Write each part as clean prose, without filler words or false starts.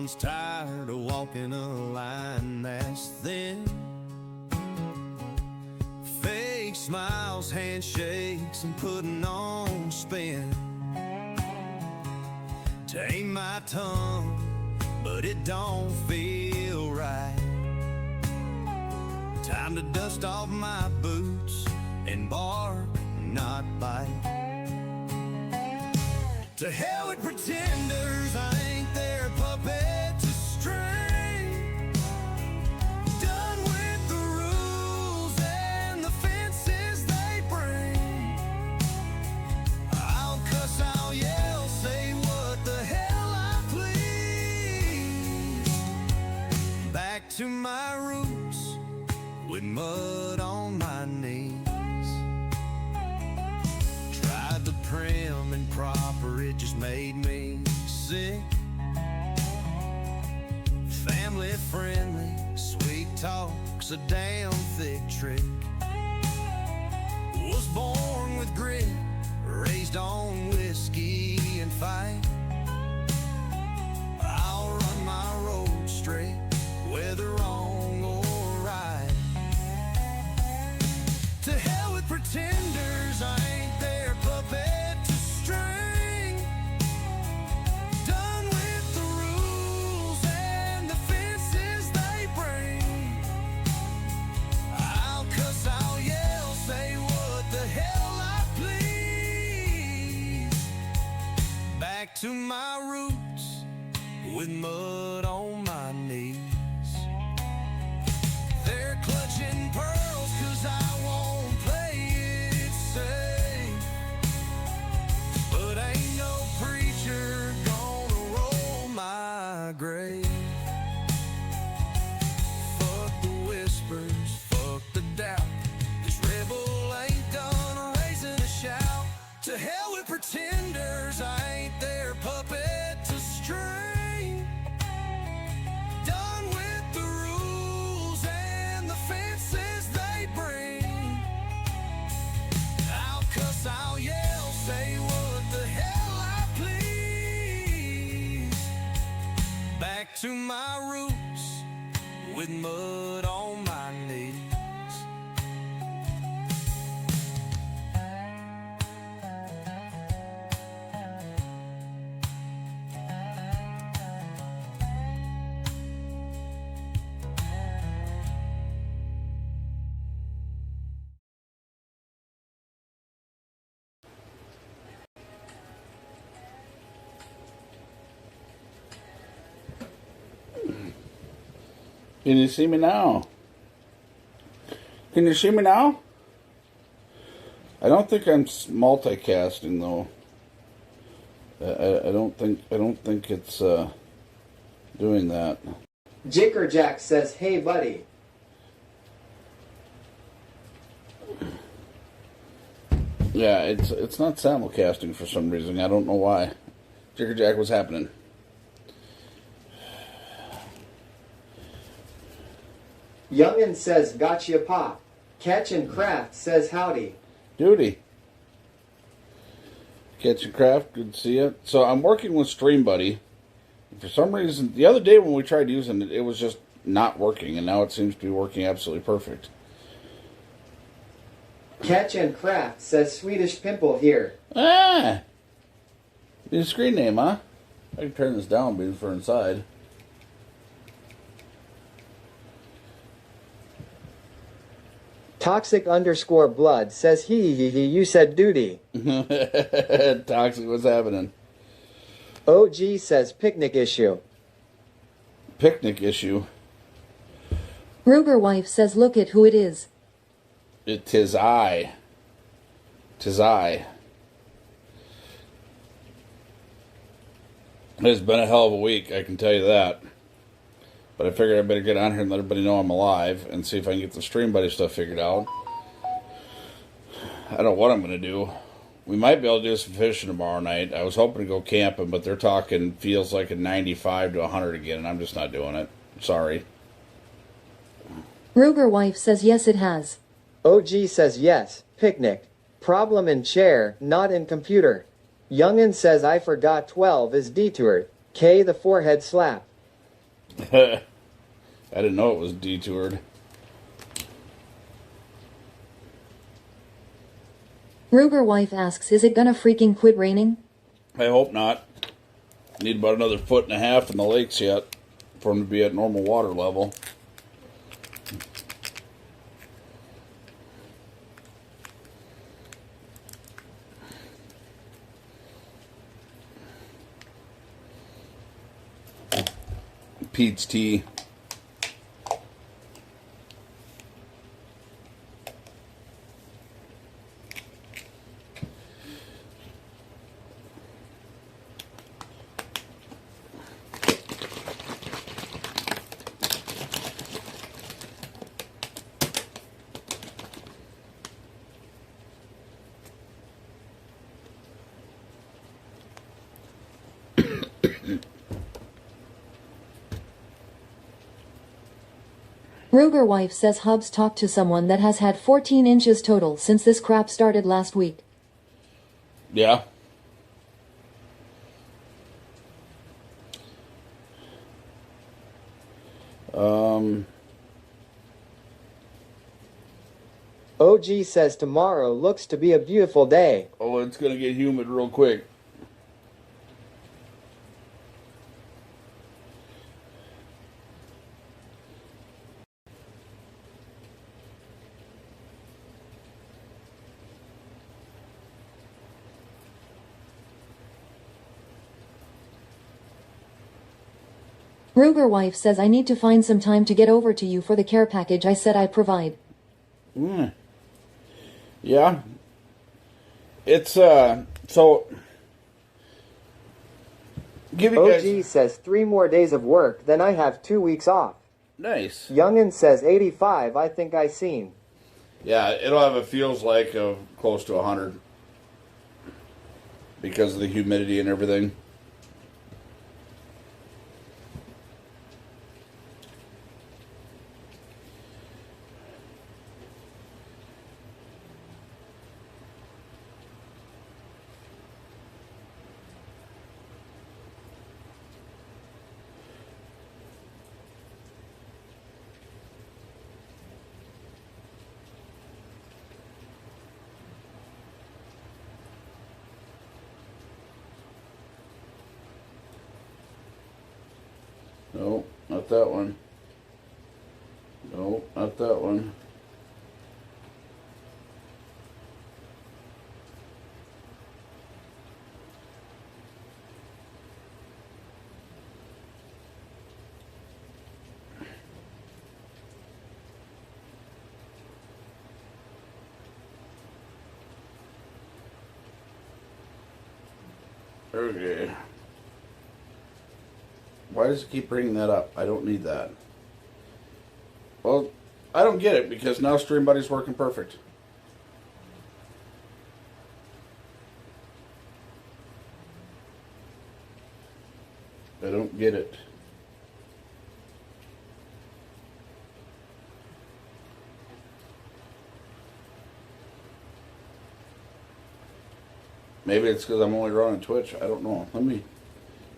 Everyone's tired of walking a line that's thin. Fake smiles, handshakes, and putting on spin. Tame my tongue, but it don't feel right. Time to dust off my boots and bark, not bite. To hell with pretenders, I ain't their puppet to string. Done with the rules and the fences they bring. I'll cuss, I'll yell, say what the hell I please. Back to my roots with mud on my knees. Tried to prim and proper, it just made me sick. Family friendly, sweet talk's a damn thick trick. Was born with grit, raised on whiskey and fight. I'll run my road straight, whether wrong or right. To hell with pretenders, I ain't their puppet to string. Done with the rules and the fences they bring. I'll cuss, I'll yell, say what the hell I please. Back to my roots with mud on my knees. They're clutching pearls 'cause I won't play it safe. But ain't no preacher gonna roll my grave. Fuck the whispers, fuck the doubt. This rebel ain't done raising a shout. To hell with pretenders, I ain't their puppet to string. Done with the rules and the fences they bring. I'll cuss, I'll yell, say what the hell I please. Back to my roots with mud on my knees. Can you see me now? Can you see me now? I don't think I'm multicasting though. I don't think it's doing that. Jickerjack says, "Hey buddy." Yeah, it's not simulcasting for some reason. I don't know why. Jickerjack, what's happening? Youngin says, "Gotcha pop." Catch and Craft says, "Howdy." Duty. Catch and Craft, good to see you. So I'm working with StreamBuddy. For some reason, the other day when we tried using it, it was just not working, and now it seems to be working absolutely perfect. Catch and Craft says, "Swedish Pimple here." Ah! Need a screen name, huh? I can turn this down being for inside. Toxic_blood says, he, you said duty." Toxic, what's happening? OG says, "Picnic issue." Picnic issue. Ruger wife says, "Look at who it is." Tis I. Tis I. It's been a hell of a week, I can tell you that. But I figured I better get on here and let everybody know I'm alive and see if I can get the StreamBuddy stuff figured out. I don't know what I'm going to do. We might be able to do some fishing tomorrow night. I was hoping to go camping, but they're talking feels like a 95 to 100 again, and I'm just not doing it. Sorry. Ruger wife says, "Yes, it has." OG says, "Yes, picnic. Problem in chair, not in computer." Youngin says, "I forgot 12 is detoured. K the forehead slap." I didn't know it was detoured. Ruger wife asks, is it gonna freaking quit raining? I hope not. Need about another 1.5 foot in the lakes yet for them to be at normal water level. Pete's tea. Ruger wife says Hubs talked to someone that has had 14 inches total since this crap started last week. Yeah. OG says tomorrow looks to be a beautiful day. Oh, it's gonna get humid real quick. Ruger wife says I need to find some time to get over to you for the care package I said I'd provide. Yeah. It's so give you OG guys says 3 more days of work, then I have 2 weeks off. nice. Youngin says 85, I think I seen. Yeah, it'll have a feels like of close to 100 because of the humidity and everything. No, not that one. No, not that one. Okay. Why does it keep bringing that up? I don't need that. Well, I don't get it because now Stream Buddy's working perfect. I don't get it. Maybe it's because I'm only running Twitch. I don't know. Let me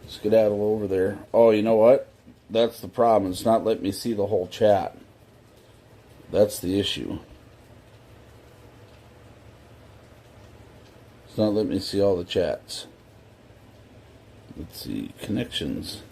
skedaddle over there. Oh, you know what? That's the problem. It's not letting me see the whole chat. That's the issue. It's not letting me see all the chats. Let's see. Connections.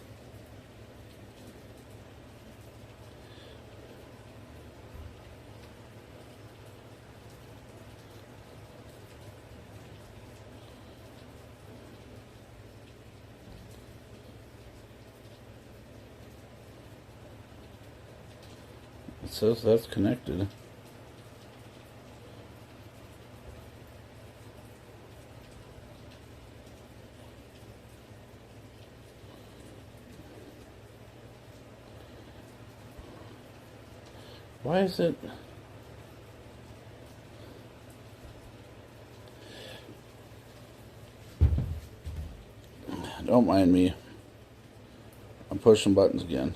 It says that's connected. Why is it? Don't mind me. I'm pushing buttons again.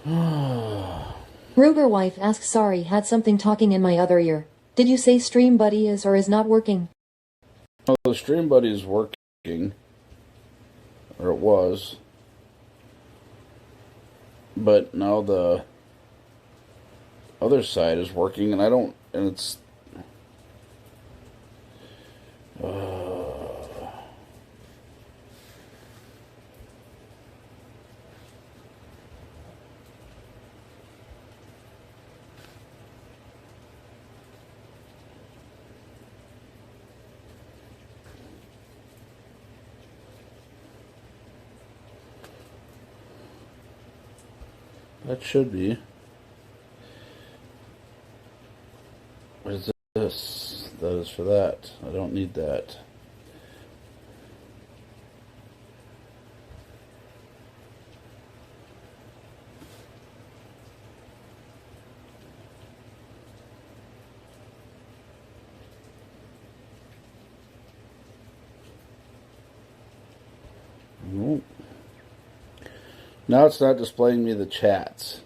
Ruger wife asks sorry, had something talking in my other ear. Did you say Stream Buddy is or is not working? Well, the Stream Buddy is working, or it was, but now the other side is working, and I don't, and it's. That should be. What is this? That is for that. I don't need that. Nope. Now it's not displaying me the chats.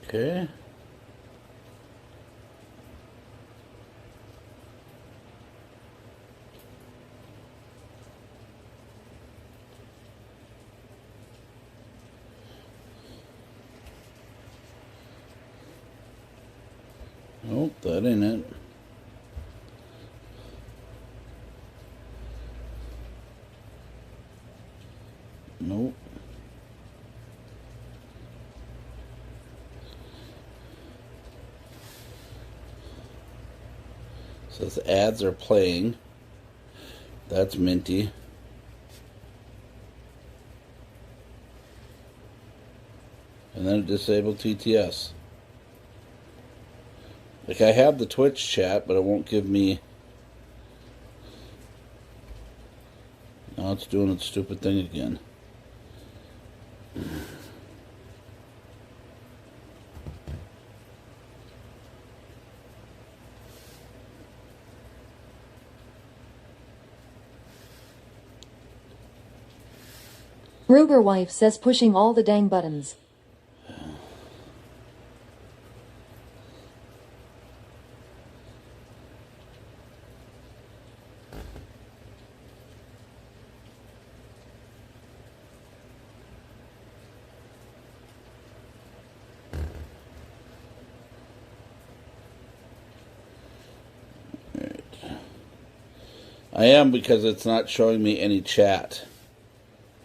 Okay. Nope, that ain't it. Nope. Says ads are playing. That's minty. And then disable TTS. Like, I have the Twitch chat, but it won't give me. Now it's doing its stupid thing again. Ruger wife says pushing all the dang buttons. I am, because it's not showing me any chat.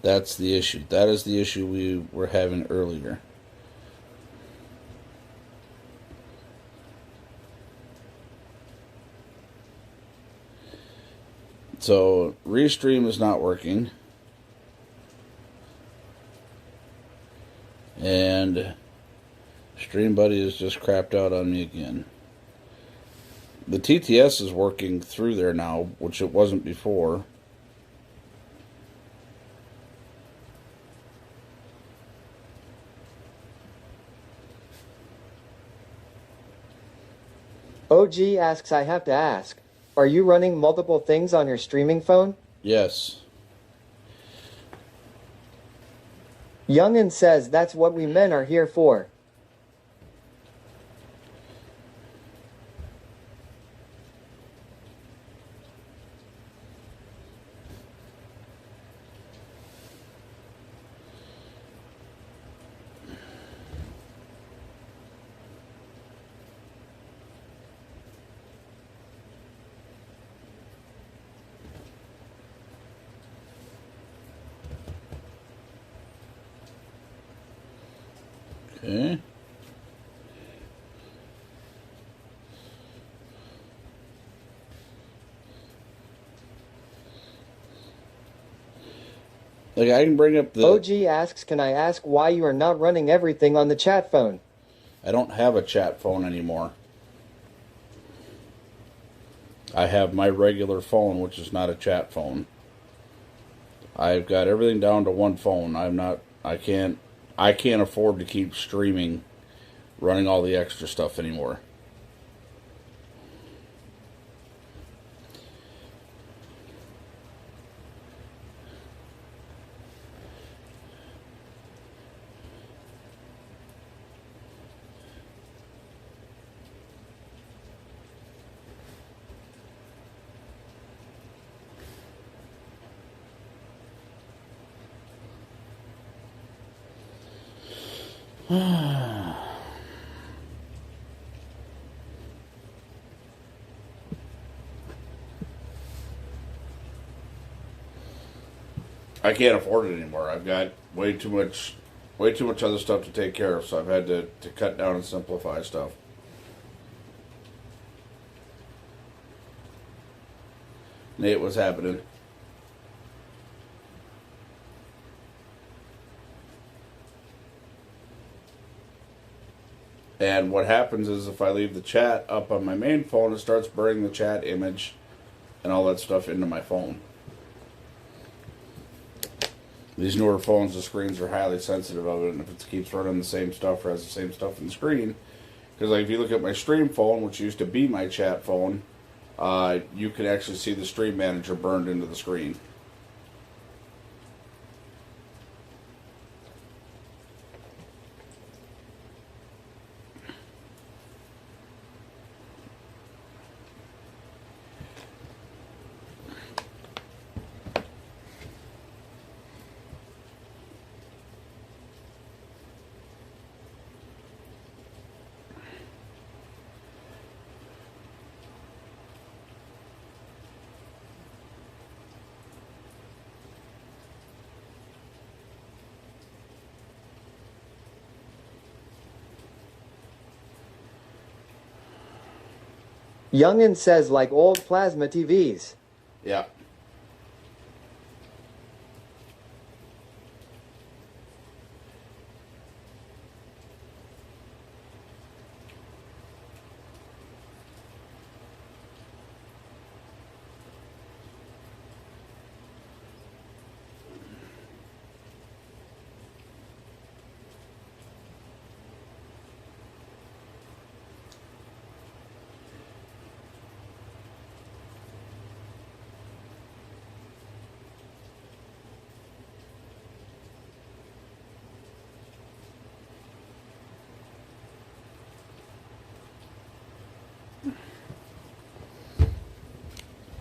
That's the issue. That is the issue we were having earlier. So, Restream is not working. And Stream Buddy has just crapped out on me again. The TTS is working through there now, which it wasn't before. OG asks, I have to ask, are you running multiple things on your streaming phone? Yes. Youngin says that's what we men are here for. Okay. Like, I can bring up the... OG asks, can I ask why you are not running everything on the chat phone? I don't have a chat phone anymore. I have my regular phone, which is not a chat phone. I've got everything down to one phone. I can't afford to keep streaming, running all the extra stuff anymore. I can't afford it anymore. I've got way too much other stuff to take care of, so I've had to cut down and simplify stuff. Nate, what's happening? And what happens is if I leave the chat up on my main phone, it starts burning the chat image and all that stuff into my phone. These newer phones, the screens are highly sensitive of it, and if it keeps running the same stuff or has the same stuff in the screen, because like if you look at my stream phone, which used to be my chat phone, you can actually see the stream manager burned into the screen. Youngin says like old plasma TVs. Yeah.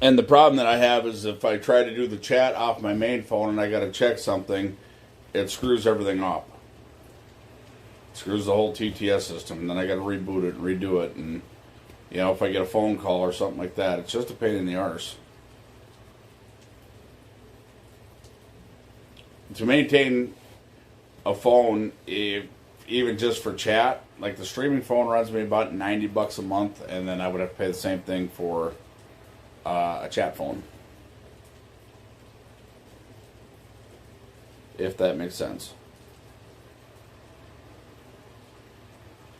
And the problem that I have is if I try to do the chat off my main phone and I got to check something, it screws everything up. It screws the whole TTS system, and then I got to reboot it and redo it. And you know, if I get a phone call or something like that, it's just a pain in the arse. To maintain a phone, even just for chat, like the streaming phone runs me about $90 a month, and then I would have to pay the same thing for a chat phone, if that makes sense.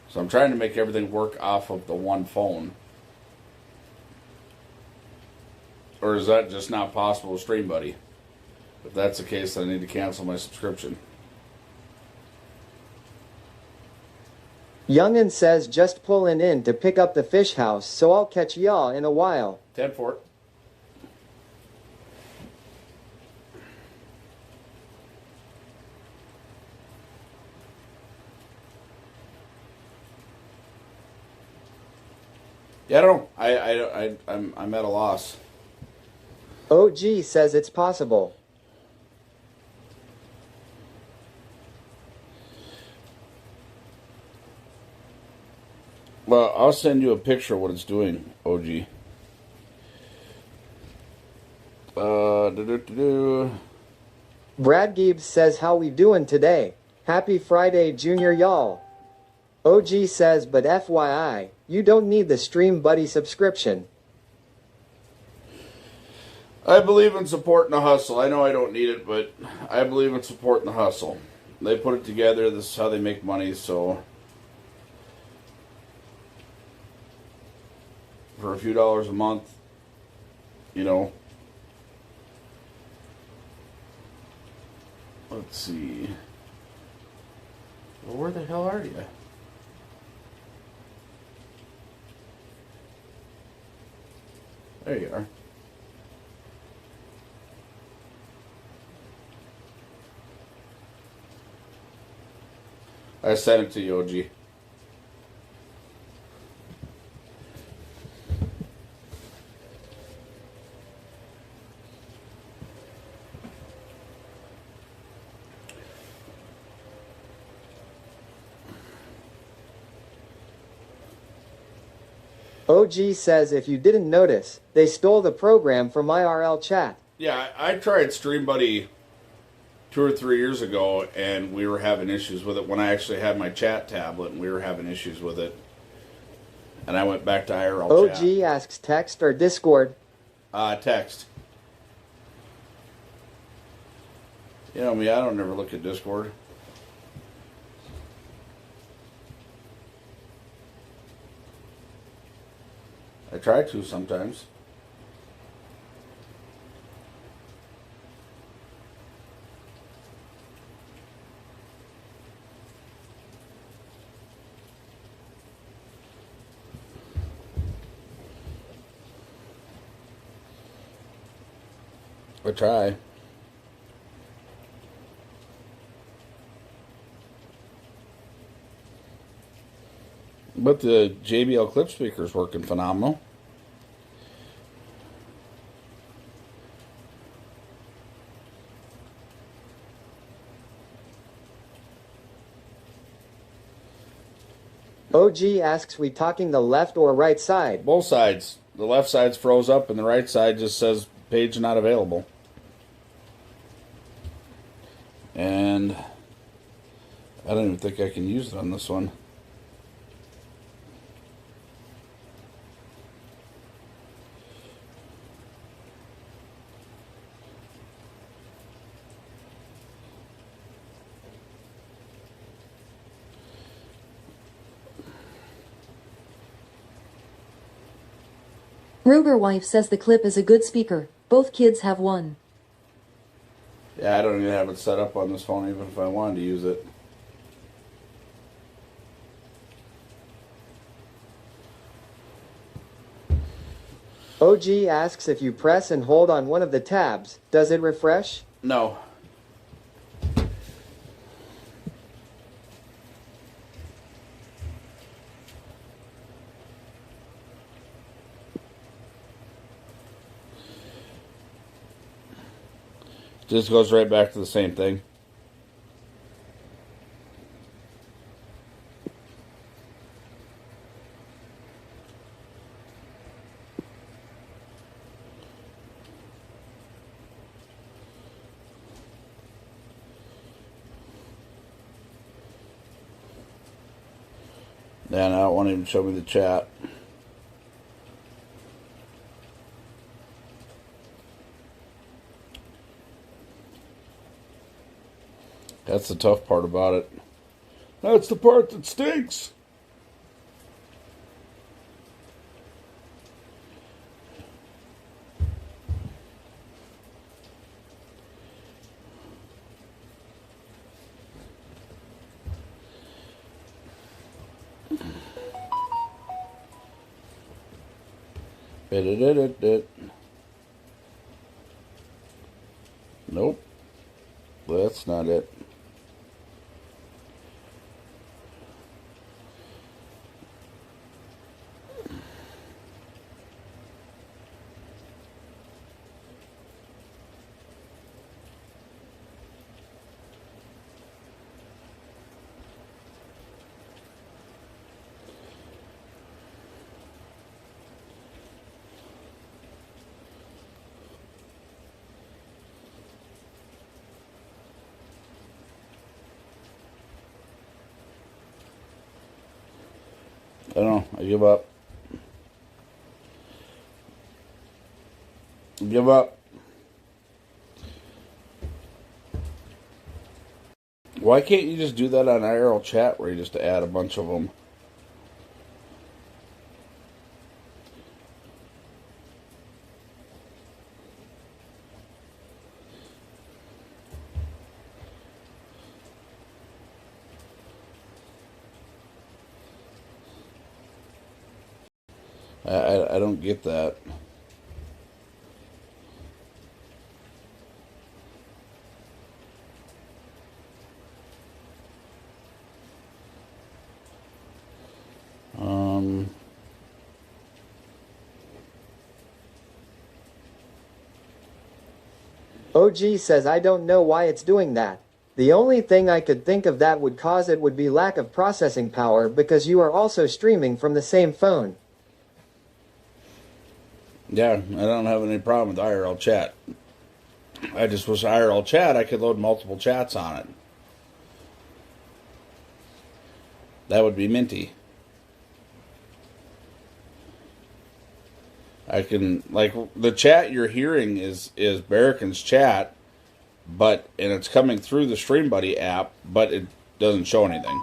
So I'm trying to make everything work off of the one phone. Or is that just not possible with Stream Buddy? If that's the case, then I need to cancel my subscription. Youngin says just pulling in to pick up the fish house, so I'll catch y'all in a while. 10 for it. Yeah, I don't know. I'm at a loss. OG says it's possible. Well, I'll send you a picture of what it's doing, OG. Brad Gibbs says how we doing today? Happy Friday, Junior y'all. OG says, but FYI, you don't need the Stream Buddy subscription. I believe in supporting the hustle. I know I don't need it, but I believe in supporting the hustle. They put it together. This is how they make money, so for a few dollars a month, you know. Let's see. Well, where the hell are you? There you are. I sent it to you, OG. OG says if you didn't notice, they stole the program from IRL chat. Yeah, I tried Stream Buddy 2 or 3 years ago, and we were having issues with it when I actually had my chat tablet, and we were having issues with it. And I went back to IRL OG chat. asks text or Discord. Text. You know me, I don't ever look at Discord. I try to sometimes. I try. But the JBL clip speaker is working phenomenal. OG asks we talking the left or right side. Both sides. The left side's froze up and the right side just says page not available. And I don't even think I can use it on this one. Ruger wife says the clip is a good speaker. Both kids have one. Yeah, I don't even have it set up on this phone even if I wanted to use it. OG asks if you press and hold on one of the tabs, does it refresh? No. Just goes right back to the same thing. Yeah, now it won't even show me the chat. That's the tough part about it. That's the part that stinks. Nope. That's not it. I don't know. I give up. Give up. Why can't you just do that on IRL chat where you just add a bunch of them? I don't get that. OG says I don't know why it's doing that. The only thing I could think of that would cause it would be lack of processing power because you are also streaming from the same phone. Yeah, I don't have any problem with IRL chat. I just wish IRL chat I could load multiple chats on it. That would be minty. I can, like, the chat you're hearing is Barrican's chat, and it's coming through the Stream Buddy app, but it doesn't show anything.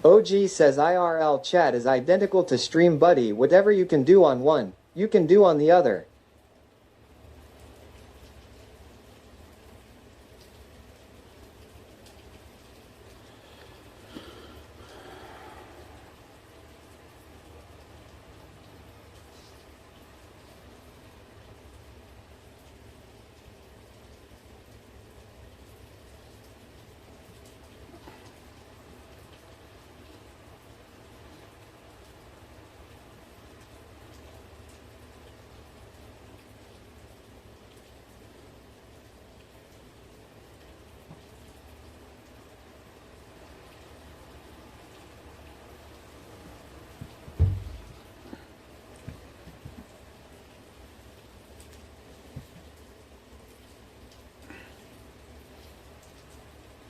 OG says IRL chat is identical to Stream Buddy. Whatever you can do on one, you can do on the other.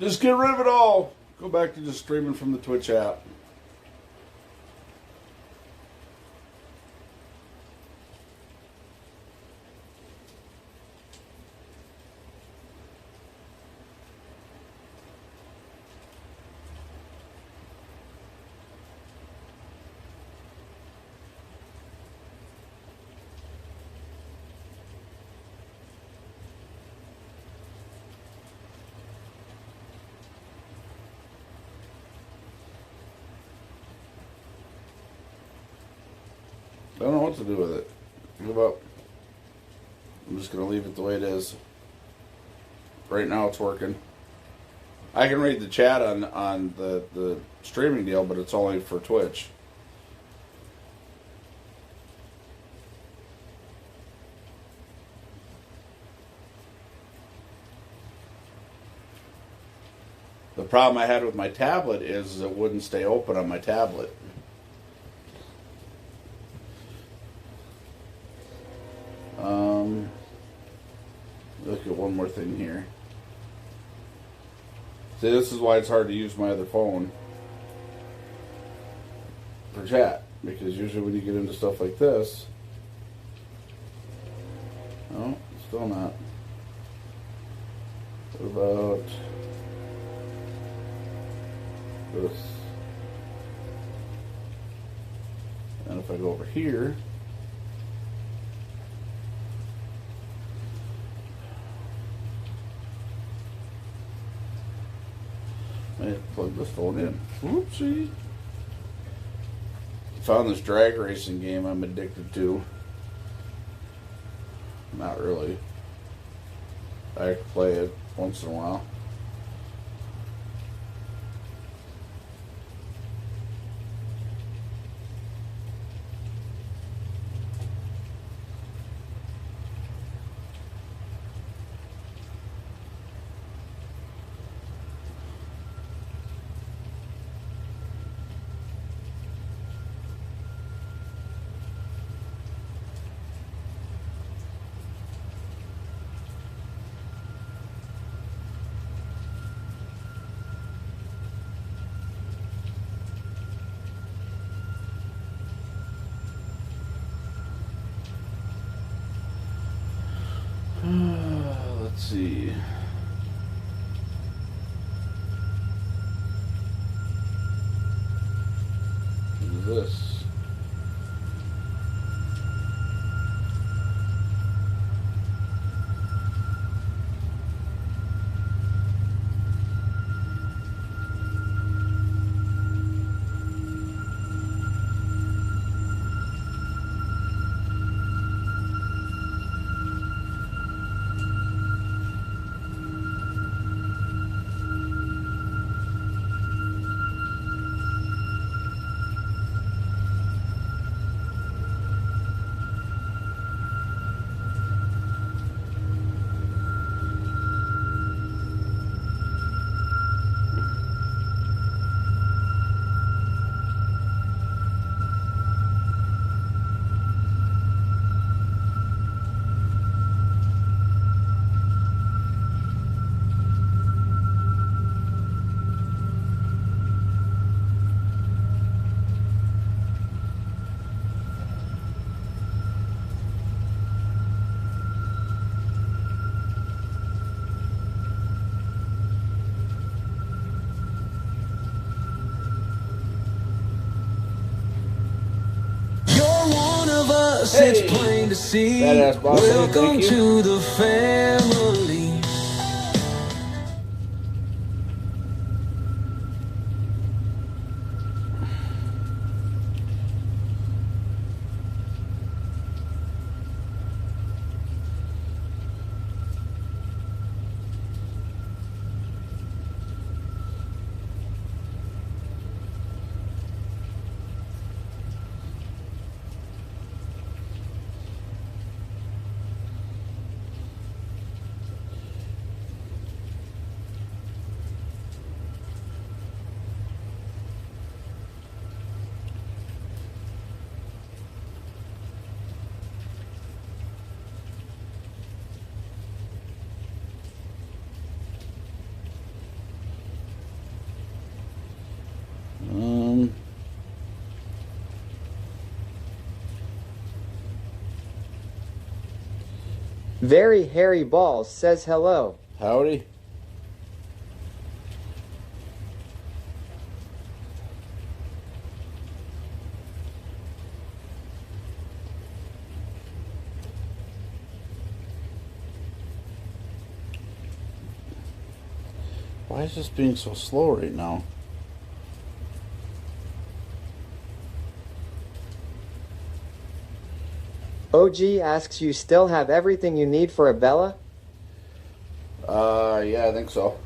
Just get rid of it all. Go back to just streaming from the Twitch app. I don't know what to do with it. Give up. I'm just going to leave it the way it is. Right now it's working. I can read the chat on the streaming deal, but it's only for Twitch. The problem I had with my tablet is it wouldn't stay open on my tablet. Look at one more thing here. See, this is why it's hard to use my other phone for chat, because usually when you get into stuff like this, oh, still not. What about this? And if I go over here, I have to plug this phone in. Whoopsie. Found this drag racing game I'm addicted to. Not really. I play it once in a while. Let's see. What is this? it's Hey, plain to see. badass boss lady, Welcome thank you. to the family. Very Hairy Balls says hello. Howdy. Why is this being so slow right now? OG asks you still have everything you need for a Bella? Yeah, I think so.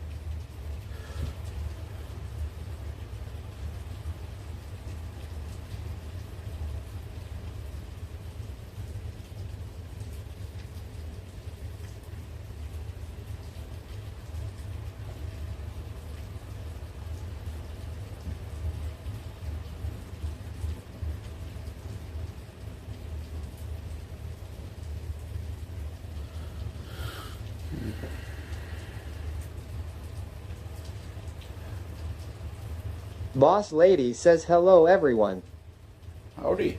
Boss Lady says hello everyone. Howdy.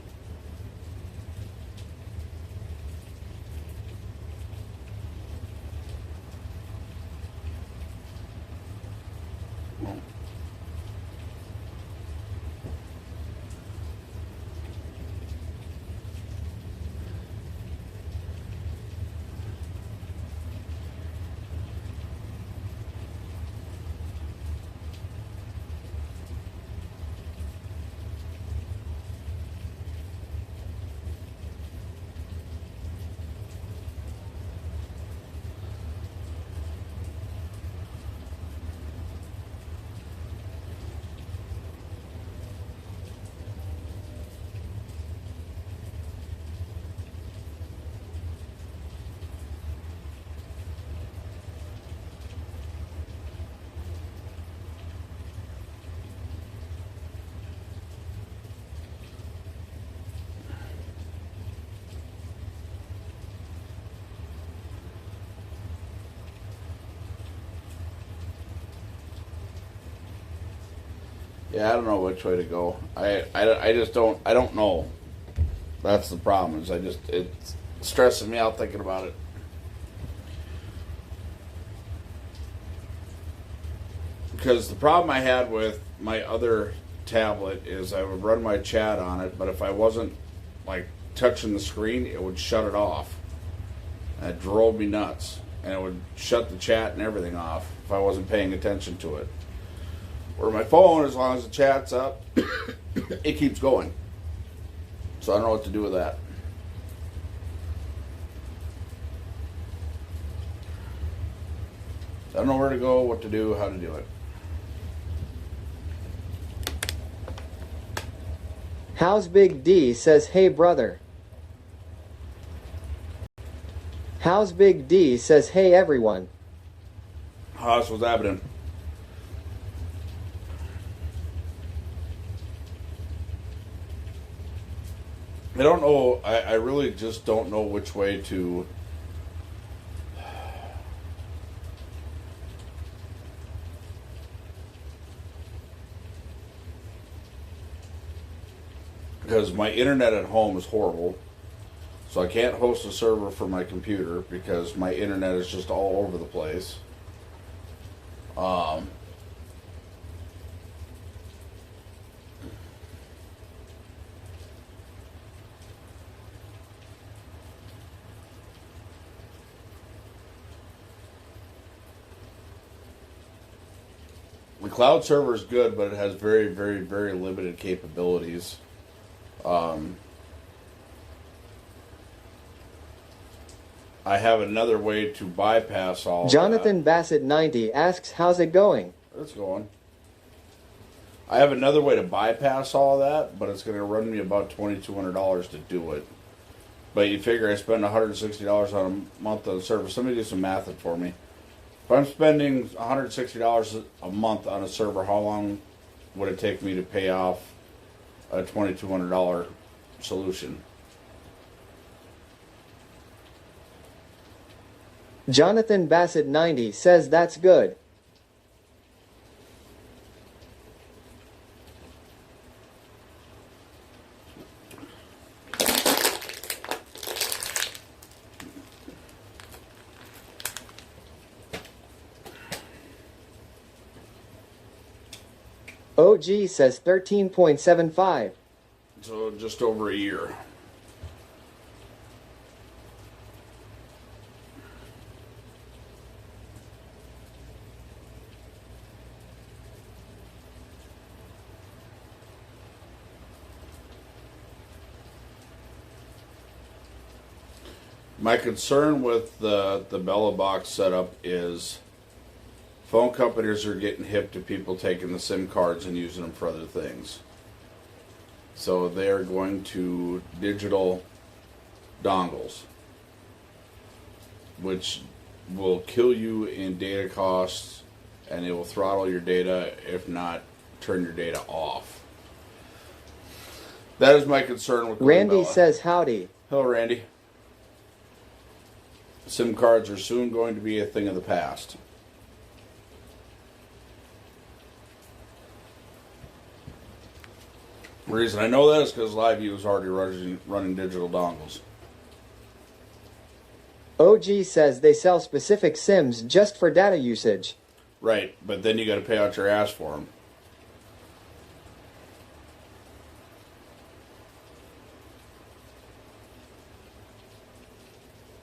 Yeah, I don't know which way to go. I just I don't know. That's the problem. Is it's stressing me out thinking about it. Because the problem I had with my other tablet is I would run my chat on it, but if I wasn't like touching the screen, it would shut it off. And it drove me nuts. And it would shut the chat and everything off if I wasn't paying attention to it. Where my phone, as long as the chat's up, it keeps going. So I don't know what to do with that. I don't know where to go, what to do, how to do it. How's Big D says hey brother. How's Big D says hey everyone. How's what's happening? I don't know. I really just don't know which way to. Because my internet at home is horrible. So I can't host a server for my computer because my internet is just all over the place. cloud server is good, but it has very, very, very limited capabilities. I have another way to bypass all Jonathan that. Bassett 90 asks, how's it going? It's going. I have another way to bypass all that, but it's going to run me about $2,200 to do it. But you figure I spend $160 on a month on the server. Somebody do some math for me. If I'm spending $160 a month on a server, how long would it take me to pay off a $2,200 solution? Jonathan Bassett 90 says that's good. OG says 13.75. So just over a year. My concern with the Bella Box setup is phone companies are getting hip to people taking the SIM cards and using them for other things. So they are going to digital dongles, which will kill you in data costs, and it will throttle your data, if not turn your data off. That is my concern with Randy Bella. says howdy. Hello, Randy. SIM cards are soon going to be a thing of the past. The reason I know that is because LiveU is already running digital dongles. OG says they sell specific SIMs just for data usage. Right, but then you got to pay out your ass for them.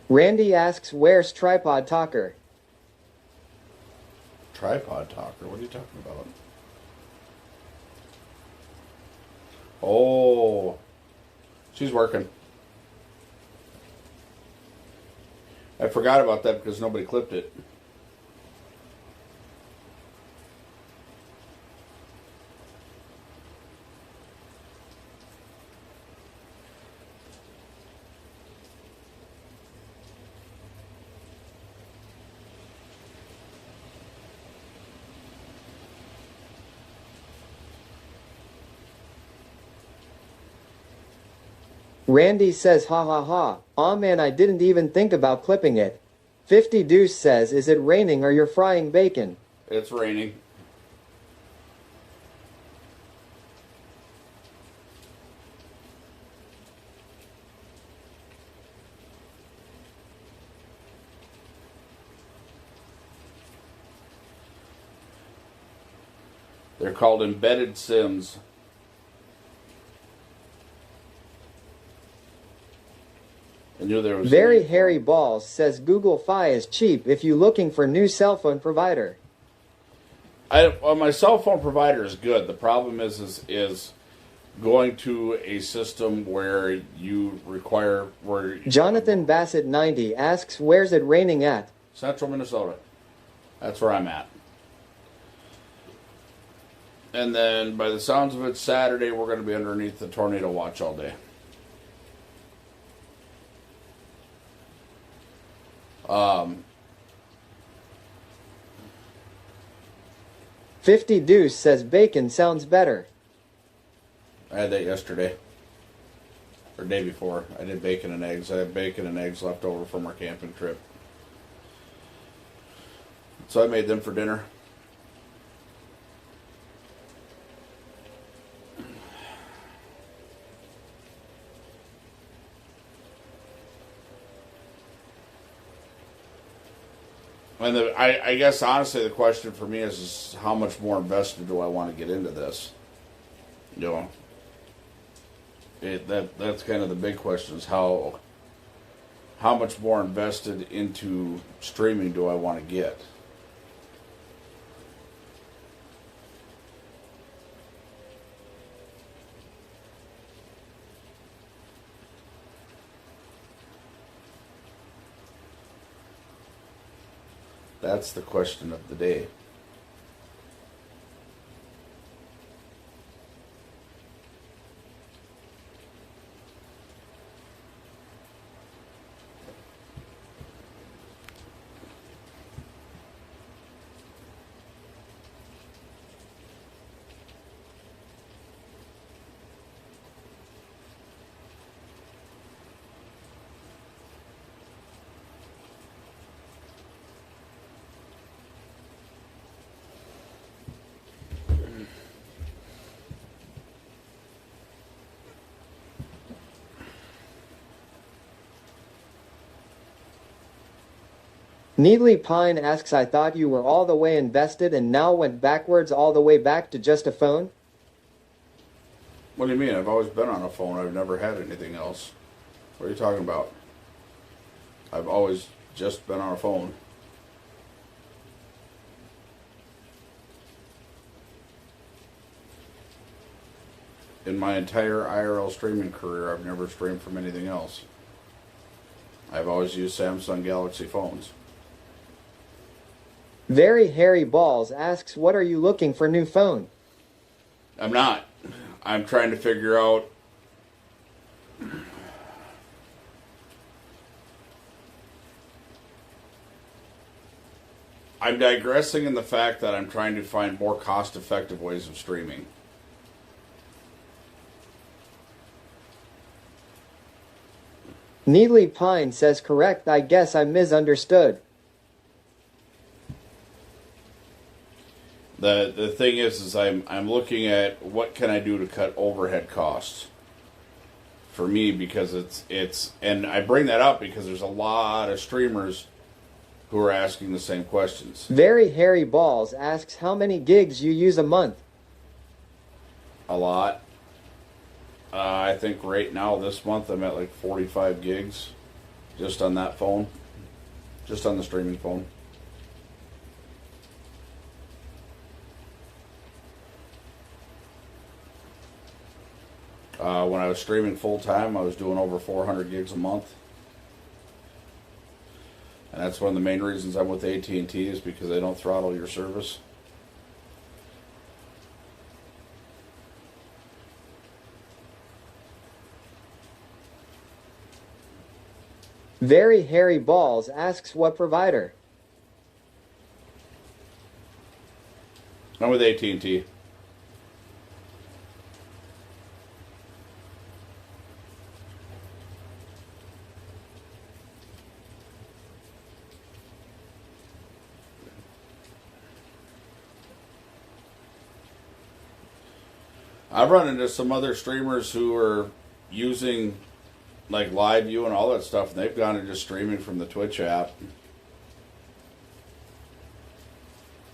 Randy asks, where's Tripod Talker? Tripod Talker? What are you talking about? Oh, she's working. I forgot about that because nobody clipped it. Randy says ha ha ha. Aw man, I didn't even think about clipping it. 50 Deuce says, is it raining or you're frying bacon? It's raining. They're called embedded SIMs. I knew there was Very Hairy Balls says Google Fi is cheap if you looking for new cell phone provider. My cell phone provider is good. The problem is going to a system where you require Jonathan Bassett 90 asks, where's it raining at? Central Minnesota. That's where I'm at. And then, by the sounds of it, Saturday we're going to be underneath the tornado watch all day. 50 Deuce says bacon sounds better. I had that yesterday. Or day before. I did bacon and eggs. I had bacon and eggs left over from our camping trip. So I made them for dinner. And I guess honestly the question for me is how much more invested do I want to get into this? You know, that's kind of the big question is how much more invested into streaming do I want to get? That's the question of the day. Needly Pine asks, I thought you were all the way invested and now went backwards all the way back to just a phone? What do you mean? I've always been on a phone. I've never had anything else. What are you talking about? I've always just been on a phone. In my entire IRL streaming career, I've never streamed from anything else. I've always used Samsung Galaxy phones. Very Hairy Balls asks, what are you looking for new phone? I'm not. I'm trying to figure out I'm digressing in the fact that I'm trying to find more cost-effective ways of streaming. Needly Pine says, correct, I guess I misunderstood. The thing is I'm looking at what can I do to cut overhead costs for me, because it's and I bring that up because there's a lot of streamers who are asking the same questions. Very Hairy Balls asks how many gigs you use a month. A lot. I think right now this month I'm at like 45 gigs just on that phone, just on the streaming phone. When I was streaming full time, I was doing over 400 gigs a month. And that's one of the main reasons I'm with AT&T, is because they don't throttle your service. Very Hairy Balls asks, what provider? I'm with AT&T. I've run into some other streamers who are using like live view and all that stuff, and they've gone into just streaming from the Twitch app.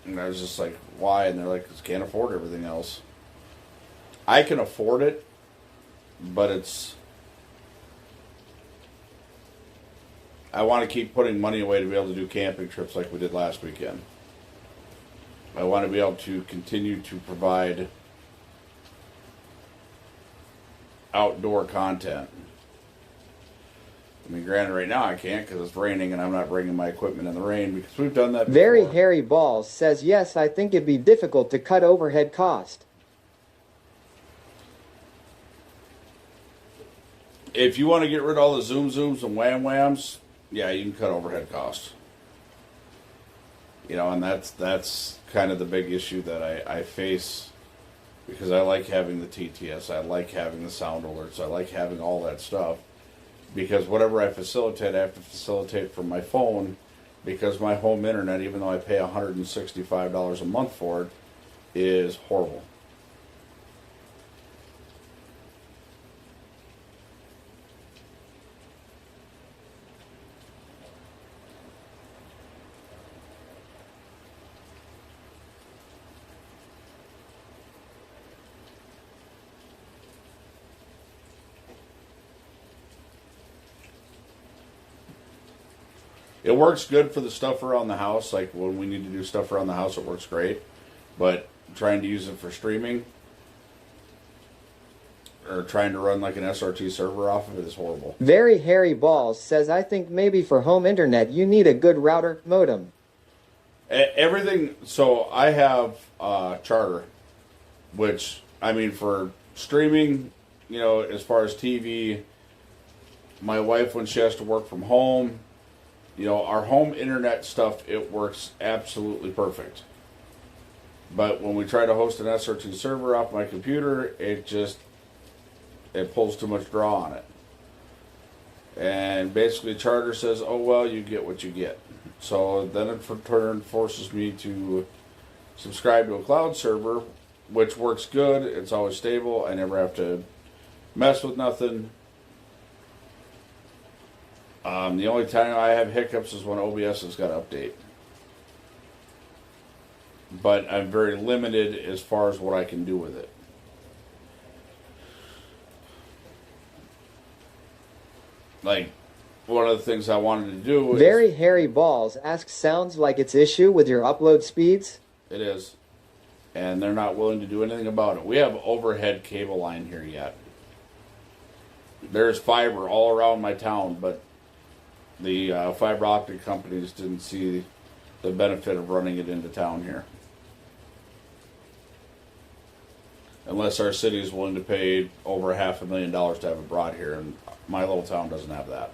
And I was just like, why? And they're like, just can't afford everything else. I can afford it, but I want to keep putting money away to be able to do camping trips like we did last weekend. I want to be able to continue to provide outdoor content. I mean, granted, right now I can't because it's raining and I'm not bringing my equipment in the rain, because we've done that before. Very Hairy Balls says, yes, I think it'd be difficult to cut overhead cost. If you want to get rid of all the zooms and whams, yeah, you can cut overhead costs. You know, and that's kind of the big issue that I face, because I like having the TTS, I like having the sound alerts, I like having all that stuff. Because whatever I have to facilitate from my phone, because my home internet, even though I pay $165 a month for it, is horrible. It works good for the stuff around the house. Like when we need to do stuff around the house, it works great. But trying to use it for streaming or trying to run like an SRT server off of it is horrible. Very Hairy Balls says, I think maybe for home internet you need a good router modem. Everything. So I have Charter, which I mean for streaming, as far as TV. My wife, when she has to work from home, our home internet stuff, it works absolutely perfect. But when we try to host an SR2 server off my computer, it pulls too much draw on it. And basically Charter says, oh, well, you get what you get. So then it in turn forces me to subscribe to a cloud server, which works good. It's always stable. I never have to mess with nothing. The only time I have hiccups is when OBS has got to update. But I'm very limited as far as what I can do with it. Like, one of the things I wanted to do is... Very Hairy Balls asks, sounds like it's issue with your upload speeds? It is. And they're not willing to do anything about it. We have overhead cable line here yet. There's fiber all around my town, but the fiber optic companies didn't see the benefit of running it into town here. Unless our city is willing to pay over $500,000 to have it brought here, and my little town doesn't have that.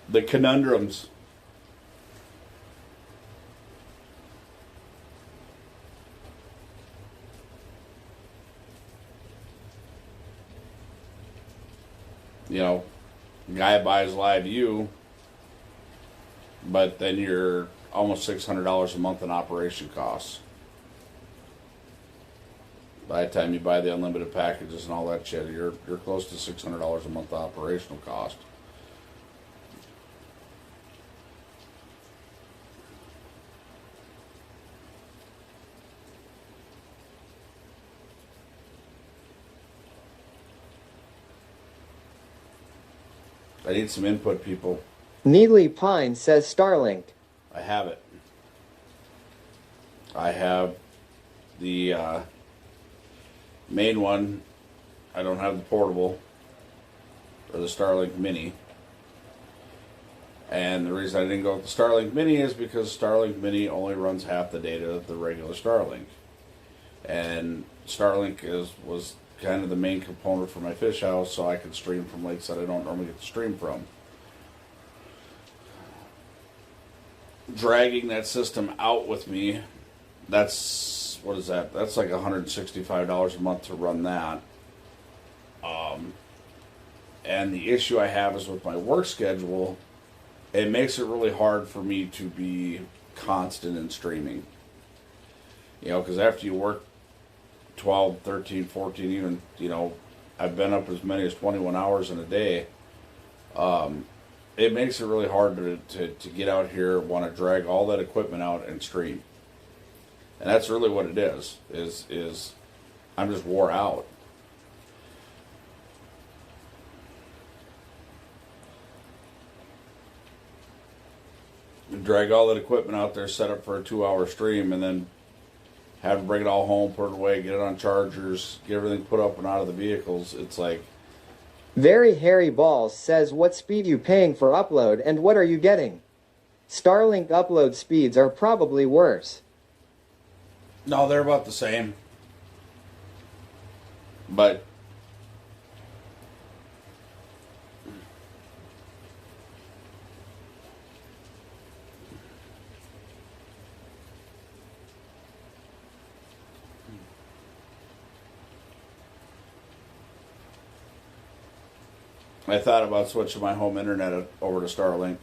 The conundrums. Guy buys LiveU, but then you're almost $600 a month in operation costs. By the time you buy the unlimited packages and all that shit, you're close to $600 a month operational cost. I need some input, people. Needly Pine says Starlink. I have it. I have the main one. I don't have the portable or the Starlink Mini. And the reason I didn't go with the Starlink Mini is because Starlink Mini only runs half the data of the regular Starlink. And Starlink was kind of the main component for my fish house, so I could stream from lakes that I don't normally get to stream from. Dragging that system out with me, that's, what is that? That's like $165 a month to run that. And the issue I have is with my work schedule, it makes it really hard for me to be constant in streaming. Because after you work 12, 13, 14, even, I've been up as many as 21 hours in a day. It makes it really hard to get out here, want to drag all that equipment out and stream. And that's really what it is I'm just wore out. Drag all that equipment out there, set up for a 2-hour stream, and then have to bring it all home, put it away, get it on chargers, get everything put up and out of the vehicles. It's like... Very Hairy Balls says, what speed you paying for upload and what are you getting? Starlink upload speeds are probably worse. No, they're about the same. But I thought about switching my home internet over to Starlink.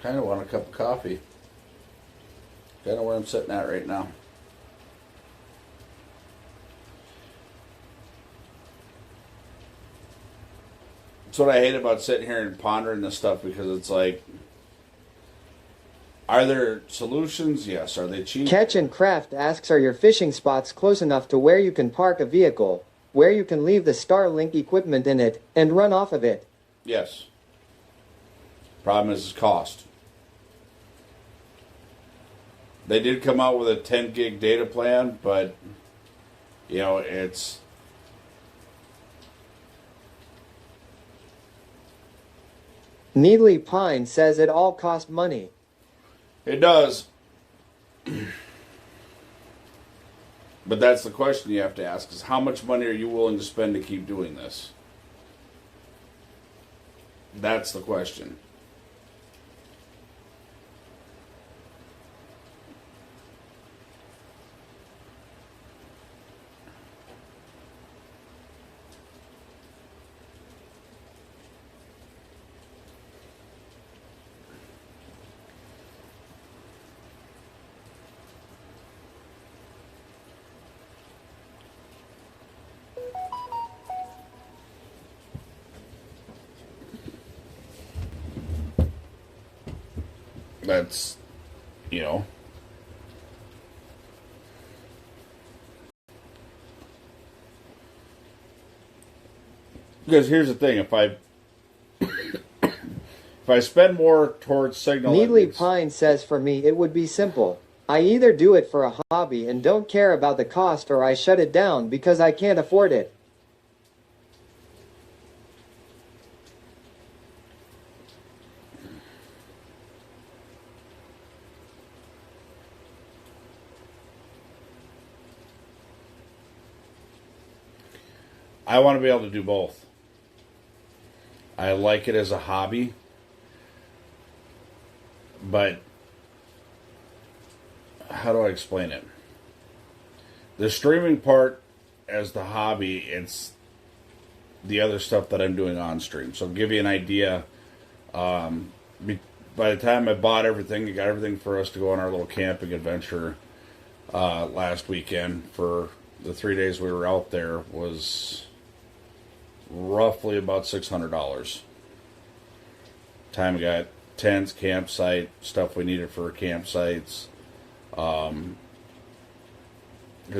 Kind of want a cup of coffee. Kind of where I'm sitting at right now. That's what I hate about sitting here and pondering this stuff, because it's like, are there solutions? Yes. Are they cheap? Catch and Craft asks, are your fishing spots close enough to where you can park a vehicle, where you can leave the Starlink equipment in it, and run off of it? Yes. Problem is cost. They did come out with a 10 gig data plan, but, you know, it's... Needly Pine says it all costs money. It does. But that's the question you have to ask, is how much money are you willing to spend to keep doing this? That's the question. That's, you know. Because here's the thing, if I spend more towards signal... Needly Pine says, for me it would be simple. I either do it for a hobby and don't care about the cost, or I shut it down because I can't afford it. I want to be able to do both. I like it as a hobby, but how do I explain it? The streaming part as the hobby, it's the other stuff that I'm doing on stream. So I'll give you an idea. By the time I bought everything, I got everything for us to go on our little camping adventure last weekend. For the 3 days we were out there, was roughly about $600. Time we got tents, campsite, stuff we needed for campsites. Because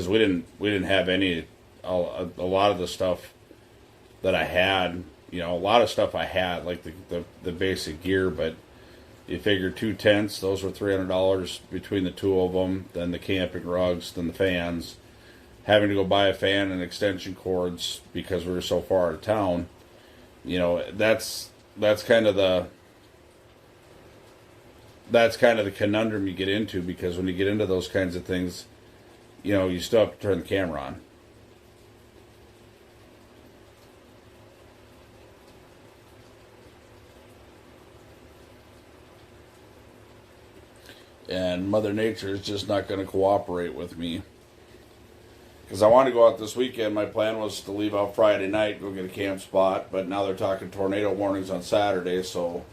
we didn't have a lot of the stuff that I had, you know, a lot of stuff I had, like the basic gear, but you figure 2 tents, those were $300 between the two of them, then the camping rugs, then the fans. Having to go buy a fan and extension cords because we were so far out of town, you know, that's kind of the conundrum you get into, because when you get into those kinds of things, you know, you still have to turn the camera on. And Mother Nature is just not going to cooperate with me. Because I wanted to go out this weekend. My plan was to leave out Friday night, go get a camp spot, but now they're talking tornado warnings on Saturday, so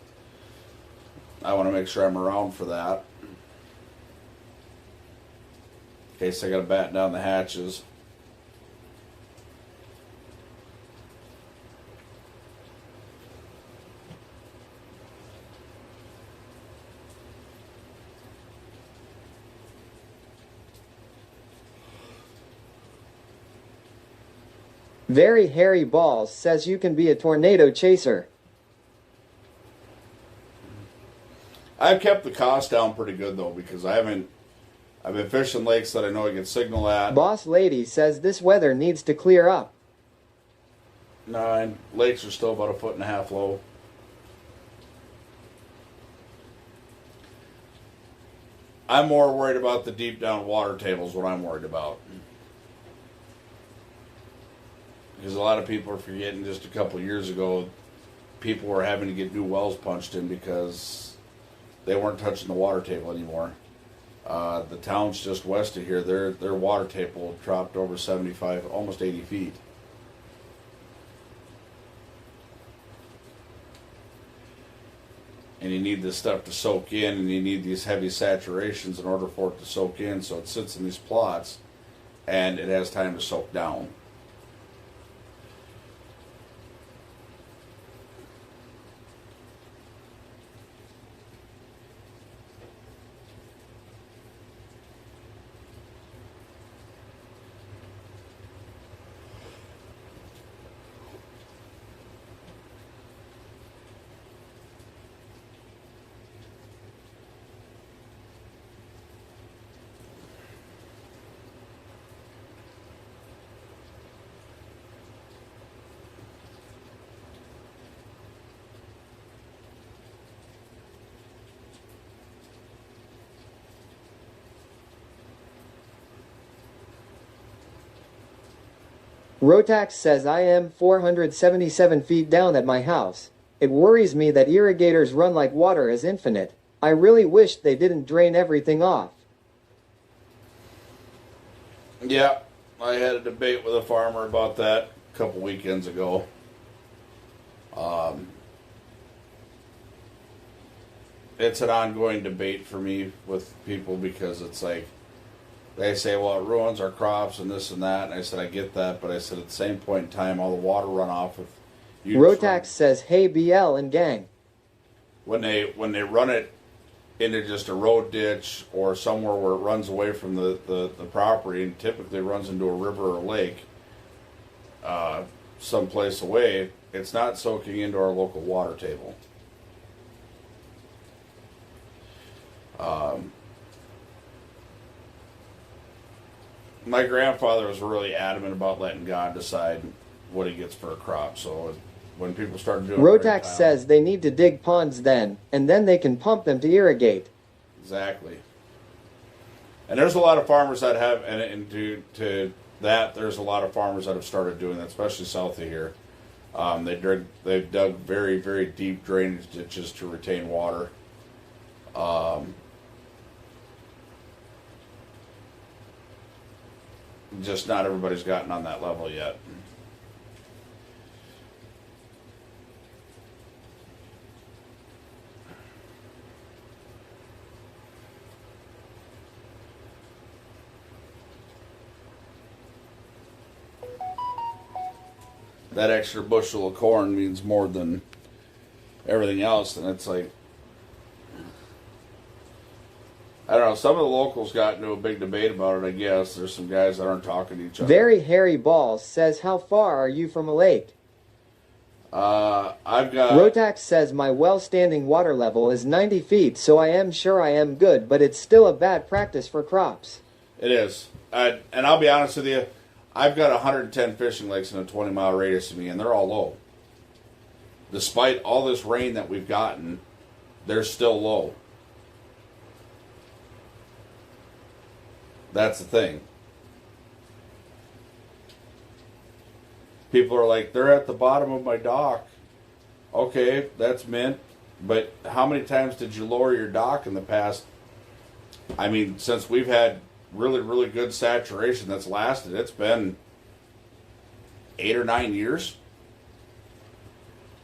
I want to make sure I'm around for that. In case I got to batten down the hatches. Very Hairy Balls says you can be a tornado chaser. I've kept the cost down pretty good though, because I've been fishing lakes that I know I get signal at. Boss Lady says this weather needs to clear up. No, and lakes are still about 1.5 feet low. I'm more worried about the deep down water tables, what I'm worried about. Because a lot of people are forgetting just a couple of years ago, people were having to get new wells punched in because they weren't touching the water table anymore. The towns just west of here, their water table dropped over 75, almost 80 feet. And you need this stuff to soak in, and you need these heavy saturations in order for it to soak in, so it sits in these plots and it has time to soak down. Rotax says I am 477 feet down at my house. It worries me that irrigators run like water is infinite. I really wish they didn't drain everything off. Yeah, I had a debate with a farmer about that a couple weekends ago. It's an ongoing debate for me with people because it's like, they say, well, it ruins our crops and this and that. And I said, I get that. But I said, at the same point in time, all the water runoff of Rotax says, hey, BL and gang. When they run it into just a road ditch or somewhere where it runs away from the property, and typically runs into a river or lake someplace away, it's not soaking into our local water table. My grandfather was really adamant about letting God decide what he gets for a crop. So when people started doing Rotax says they need to dig ponds then, and then they can pump them to irrigate. Exactly. And there's a lot of farmers that have, and to that, there's a lot of farmers that have started doing that, especially south of here. They've dug very, very deep drainage ditches to retain water. Just not everybody's gotten on that level yet. That extra bushel of corn means more than everything else, and it's like, I don't know, some of the locals got into a big debate about it, I guess. There's some guys that aren't talking to each other. Very Hairy Balls says, how far are you from a lake? I've got... Rotax says my well standing water level is 90 feet, so I am sure I am good, but it's still a bad practice for crops. It is. And I'll be honest with you, I've got 110 fishing lakes in a 20-mile radius of me, and they're all low. Despite all this rain that we've gotten, they're still low. That's the thing. People are like, they're at the bottom of my dock. Okay, that's mint. But how many times did you lower your dock in the past? I mean, since we've had really, really good saturation that's lasted, it's been 8 or 9 years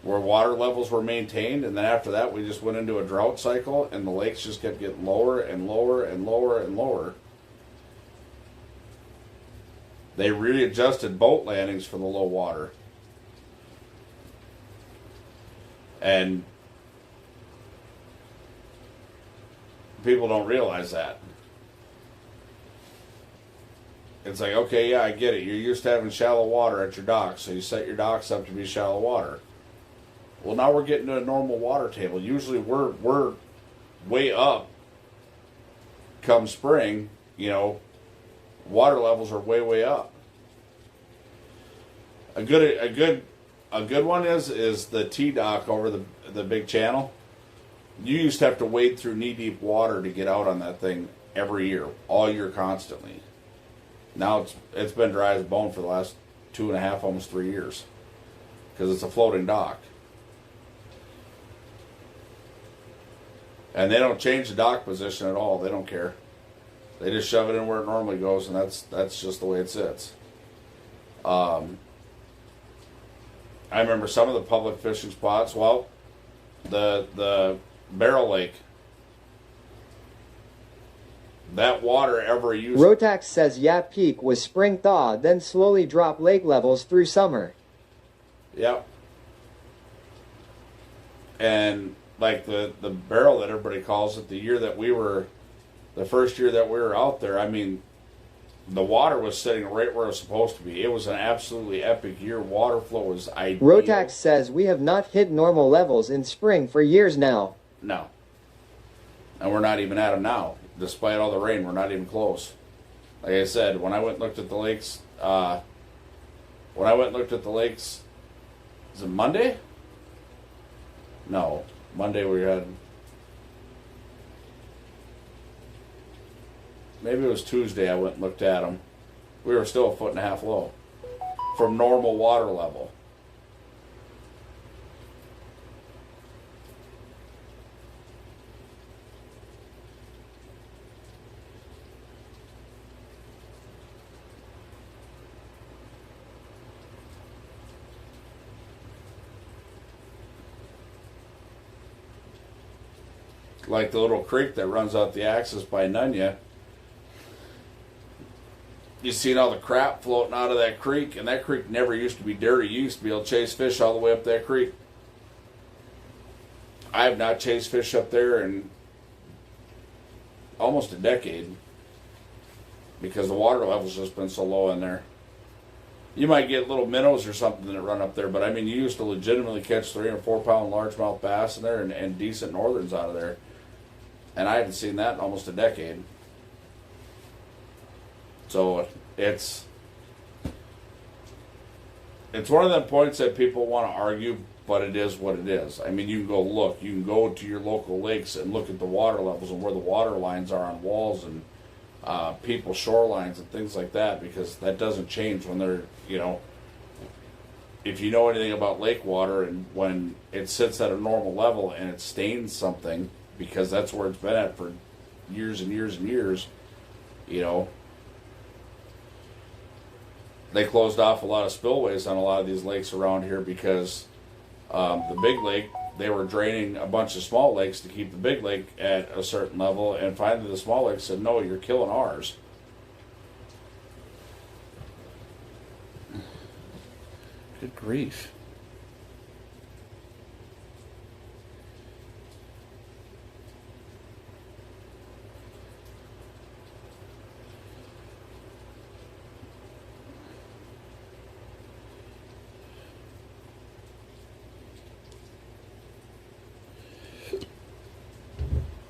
where water levels were maintained, and then after that we just went into a drought cycle, and the lakes just kept getting lower and lower and lower and lower. They readjusted boat landings for the low water. And people don't realize that. It's like, okay, yeah, I get it. You're used to having shallow water at your docks, so you set your docks up to be shallow water. Well, now we're getting to a normal water table. Usually we're way up come spring, water levels are way up. A good one is the T-dock over the big channel. You used to have to wade through knee-deep water to get out on that thing every year, all year, constantly. Now it's been dry as a bone for the last 2.5, almost 3 years, because it's a floating dock. And they don't change the dock position at all. They don't care. They just shove it in where it normally goes, and that's just the way it sits. I remember some of the public fishing spots. Well, the Barrel Lake, that water every use. Rotax says Yap Peak was spring thaw, then slowly drop lake levels through summer. Yep. And like the barrel that everybody calls it, the first year that we were out there, I mean, the water was sitting right where it was supposed to be. It was an absolutely epic year. Water flow was ideal. Rotax says we have not hit normal levels in spring for years now. No. And we're not even at them now. Despite all the rain, we're not even close. Like I said, when I went and looked at the lakes, is it Monday? No. Monday we had, maybe it was Tuesday I went and looked at them. We were still 1.5 feet low from normal water level. Like the little creek that runs out the axis by Nunya. You seen all the crap floating out of that creek, and that creek never used to be dirty. You used to be able to chase fish all the way up that creek. I have not chased fish up there in almost a decade because the water level's just been so low in there. You might get little minnows or something that run up there, but I mean, you used to legitimately catch 3 and 4 pound largemouth bass in there and decent northerns out of there. And I haven't seen that in almost a decade. So it's one of them points that people want to argue, but it is what it is. I mean, you can go look. You can go to your local lakes and look at the water levels and where the water lines are on walls and people's shorelines and things like that, because that doesn't change when they're, if you know anything about lake water, and when it sits at a normal level and it stains something, because that's where it's been at for years and years and years, they closed off a lot of spillways on a lot of these lakes around here because the big lake, they were draining a bunch of small lakes to keep the big lake at a certain level, and finally the small lake said, no, you're killing ours. Good grief.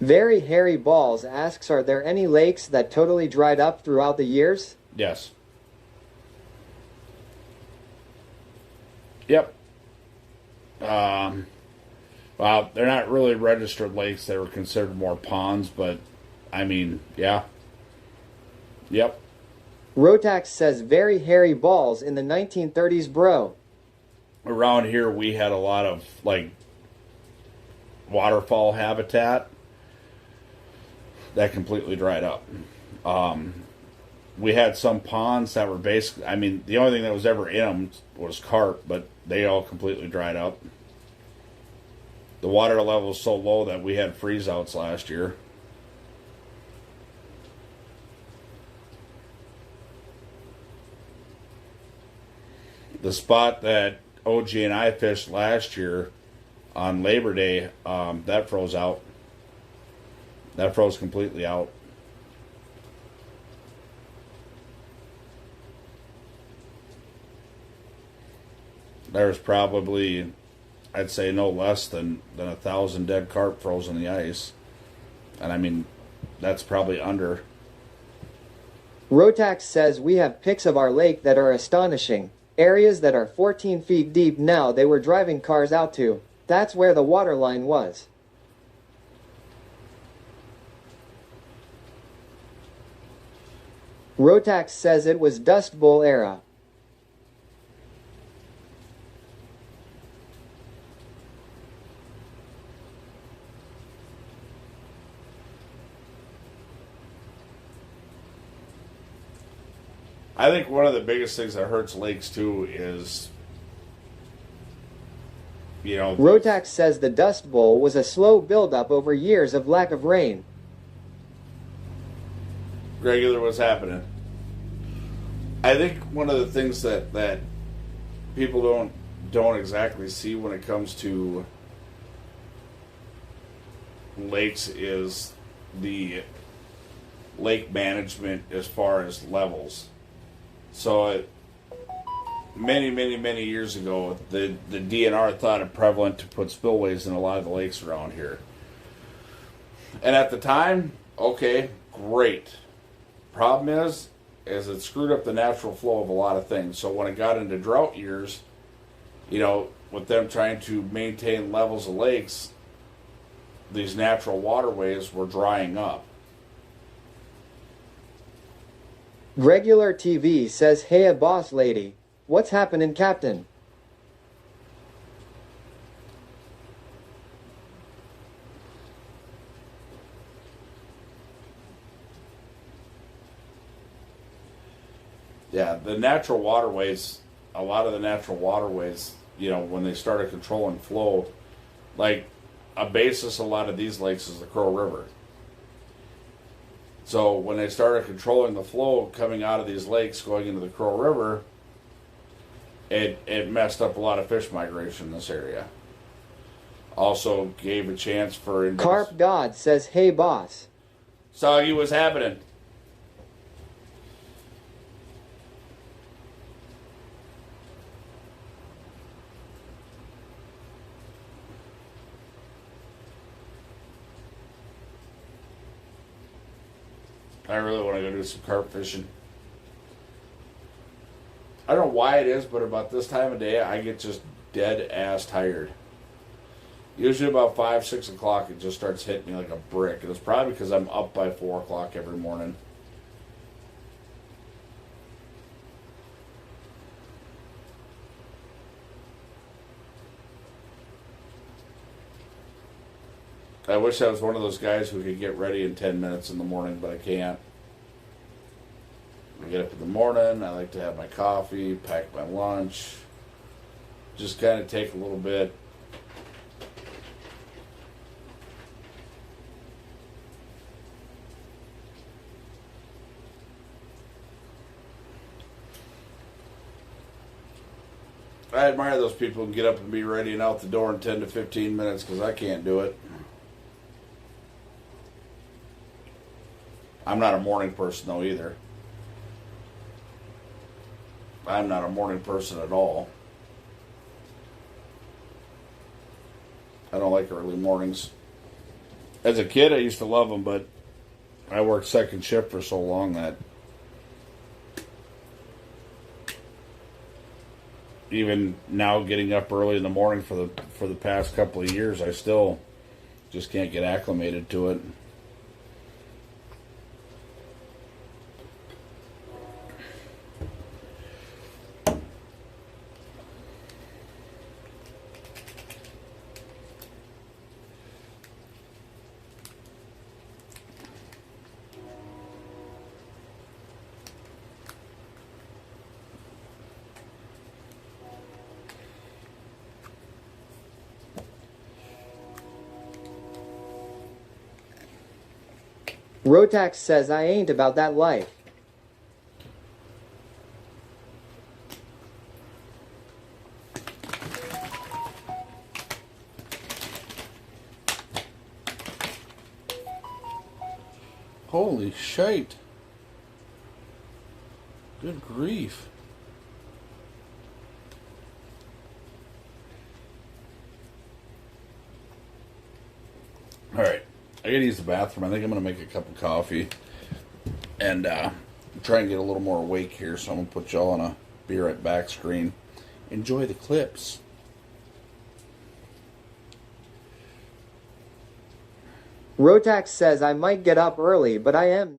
Very Hairy Balls asks, are there any lakes that totally dried up throughout the years? Yes. Yep. Well, they're not really registered lakes. They were considered more ponds, but I mean, yeah. Yep. Rotax says Very Hairy Balls in the 1930s, bro. Around here, we had a lot of waterfall habitat that completely dried up. We had some ponds that were basically, I mean, the only thing that was ever in them was carp, but they all completely dried up. The water level was so low that we had freeze-outs last year. The spot that OG and I fished last year on Labor Day, that froze out. That froze completely out. There's probably, I'd say, no less than 1,000 dead carp frozen in the ice. And I mean, that's probably under. Rotax says we have pics of our lake that are astonishing. Areas that are 14 feet deep now they were driving cars out to. That's where the water line was. Rotax says it was Dust Bowl era. I think one of the biggest things that hurts lakes too is, Rotax says the Dust Bowl was a slow buildup over years of lack of rain. regular what's happening. I think one of the things that people don't exactly see when it comes to lakes is the lake management as far as levels. So many years ago, the DNR thought it prevalent to put spillways in a lot of the lakes around here. And at the time, okay, great. Problem is it screwed up the natural flow of a lot of things. So when it got into drought years, with them trying to maintain levels of lakes, these natural waterways were drying up. Regular TV says, "Hey, boss lady, what's happening, Captain?" Yeah, the natural waterways, a lot of the natural waterways, when they started controlling flow, like a basis, a lot of these lakes is the Crow River. So when they started controlling the flow coming out of these lakes going into the Crow River, it messed up a lot of fish migration in this area. Also gave a chance for... Carp God says, "Hey, boss." Soggy, what's happening? I really want to go do some carp fishing. I don't know why it is, but about this time of day, I get just dead ass tired. Usually about 5, 6 o'clock, it just starts hitting me like a brick. And it's probably because I'm up by 4 o'clock every morning. I wish I was one of those guys who could get ready in 10 minutes in the morning, but I can't. I get up in the morning, I like to have my coffee, pack my lunch, just kind of take a little bit. I admire those people who get up and be ready and out the door in 10 to 15 minutes because I can't do it. I'm not a morning person though either. I'm not a morning person at all. I don't like early mornings. As a kid, I used to love them, but I worked second shift for so long that even now getting up early in the morning for the past couple of years, I still just can't get acclimated to it. Rotax says, "I ain't about that life." Holy shite. Good grief. Alright. I gotta use the bathroom. I think I'm gonna make a cup of coffee and try and get a little more awake here, so I'm gonna put y'all on a be right back screen. Enjoy the clips. Rotax says, "I might get up early, but I am."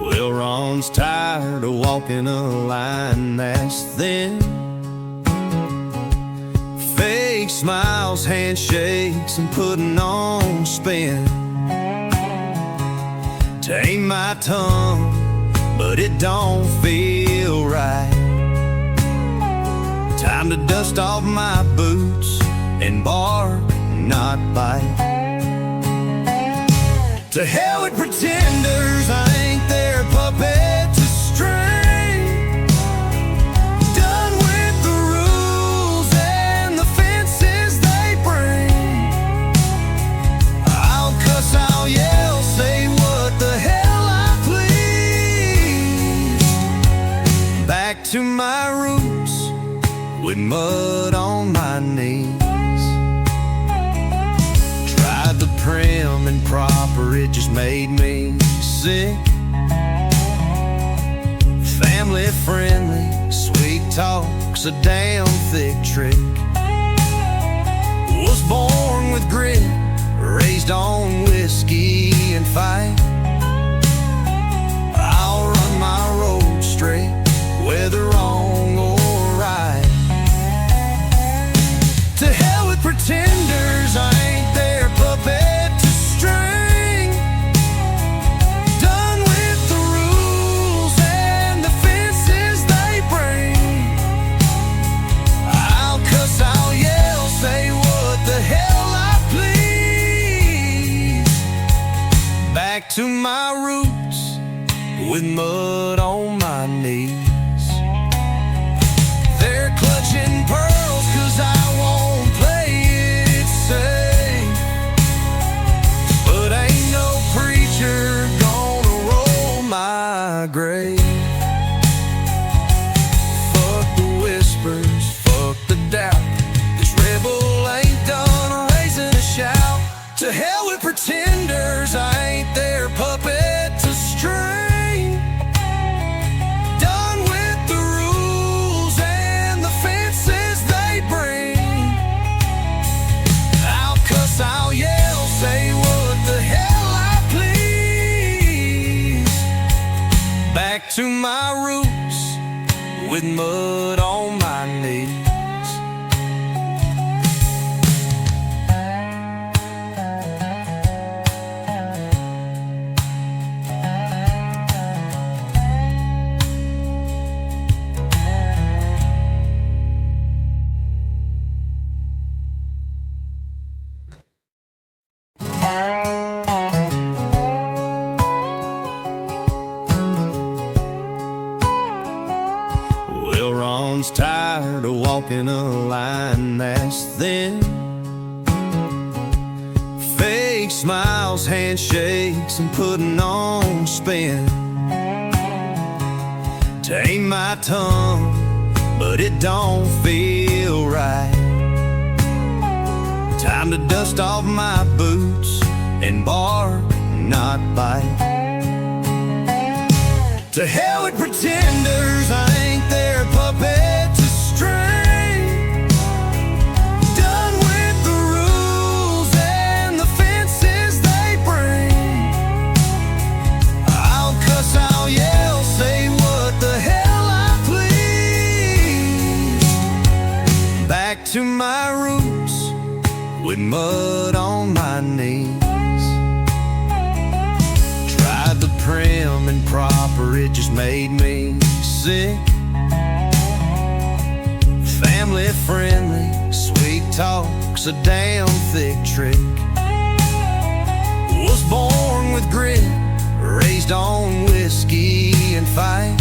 Well, Ron's tired of walking a line that's thin. Fakes smiles, handshakes, and putting on spin. Tame my tongue, but it don't feel right. Time to dust off my boots and bark, not bite. To hell with pretenders, I ain't their puppet to string. Done with the rules and the fences they bring. I'll cuss, I'll yell, say what the hell I please. Back to my roots with mud on my knees. Tried the prim and proper, it just made me sick. Family friendly, sweet talk's a damn thick trick. Was born with grit, raised on whiskey and fight. I'll run my road straight, whether wrong or right. To hell with pretenders, I ain't their puppet to string. Done with the rules and the fences they bring. I'll cuss, I'll yell, say what the hell I please. Back to my roots with mud on my knees. They're clutching pearls 'cause I won't play it safe. But ain't no preacher gonna roll my grave. Fuck the whispers, fuck the doubt. This rebel ain't done raising a shout. To hell with pretenders, I ain't their puppet to string. Done with the rules and the fences they bring. I'll cuss, I'll yell, say what the hell I please. Back to my roots with mud on my knees. Well, Ron's tired of walking a line that's thin. Fake smiles, handshakes, and putting on spin. Tame my tongue, but it don't feel right. Time to dust off my boots and bark, not bite. To hell with pretenders, I ain't their puppet to string. Done with the rules and the fences they bring. I'll cuss, I'll yell, say what the hell I please. Back to my roots with mud on my knees. Tried the prim and proper, it just made me sick. Family friendly, sweet talk's a damn thick trick. Was born with grit, raised on whiskey and fight.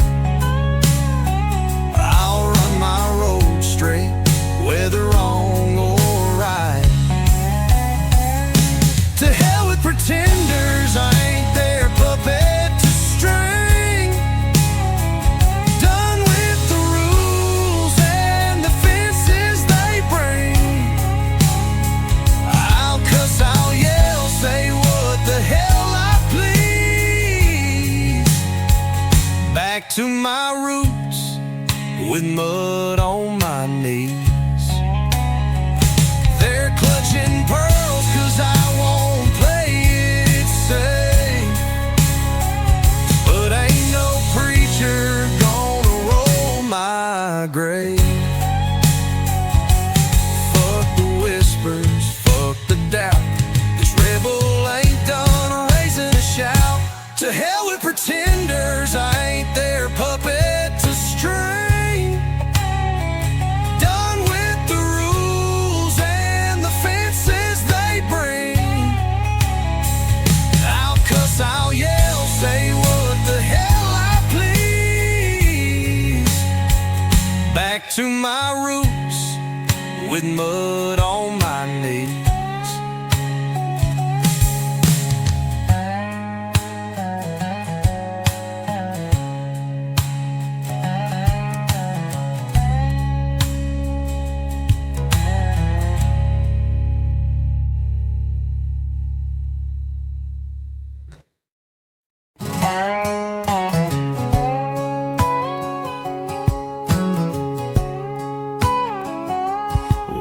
I'll run my road straight, whether wrong or right. To hell with pretenders, I ain't their puppet to string. Done with the rules and the fences they bring. I'll cuss, I'll yell, say what the hell I please. Back to my roots with mud on my knees. They're clutching pearls 'cause I won't play it safe. But ain't no preacher gonna roll my grave. Fuck the to my roots with mud on my knees.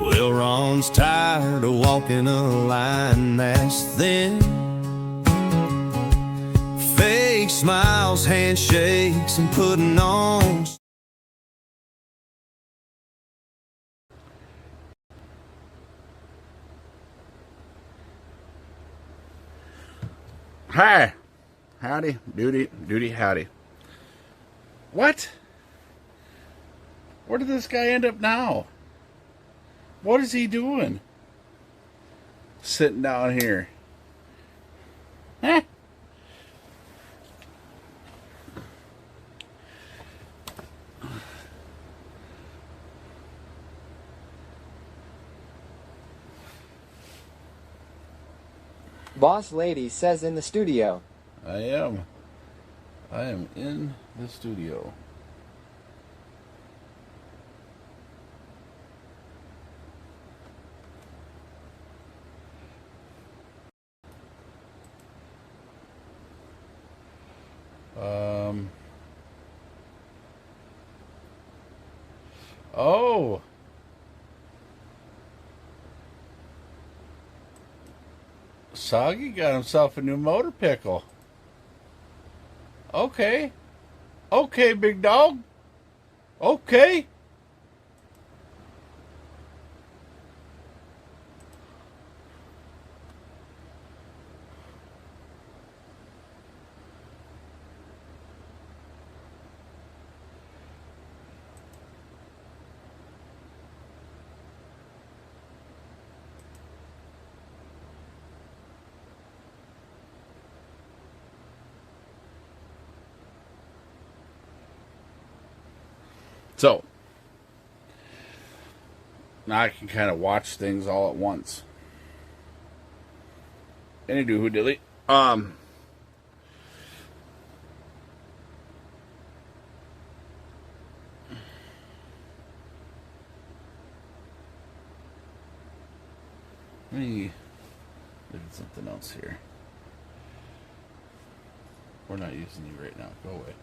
Well, Ron's tired of walking a line that's thin. Fake smiles, handshakes, and putting on. Hi. Howdy. Doody, howdy. What? Where did this guy end up now? What is he doing? Sitting down here. Huh? Boss Lady says in the studio. I am in the studio. Oh. Soggy got himself a new motor pickle. Okay. Okay, big dog. Okay. So, now I can kind of watch things all at once. Any do who dilly. Let me look at something else here. We're not using you right now. Go away.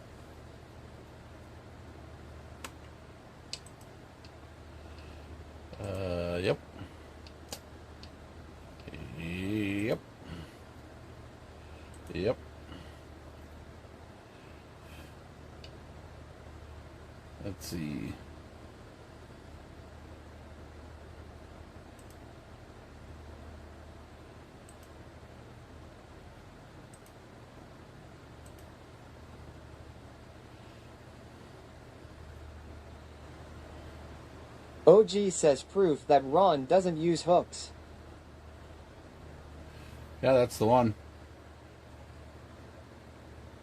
Yep. Yep. Yep. Let's see. OG says proof that Ron doesn't use hooks. Yeah, that's the one.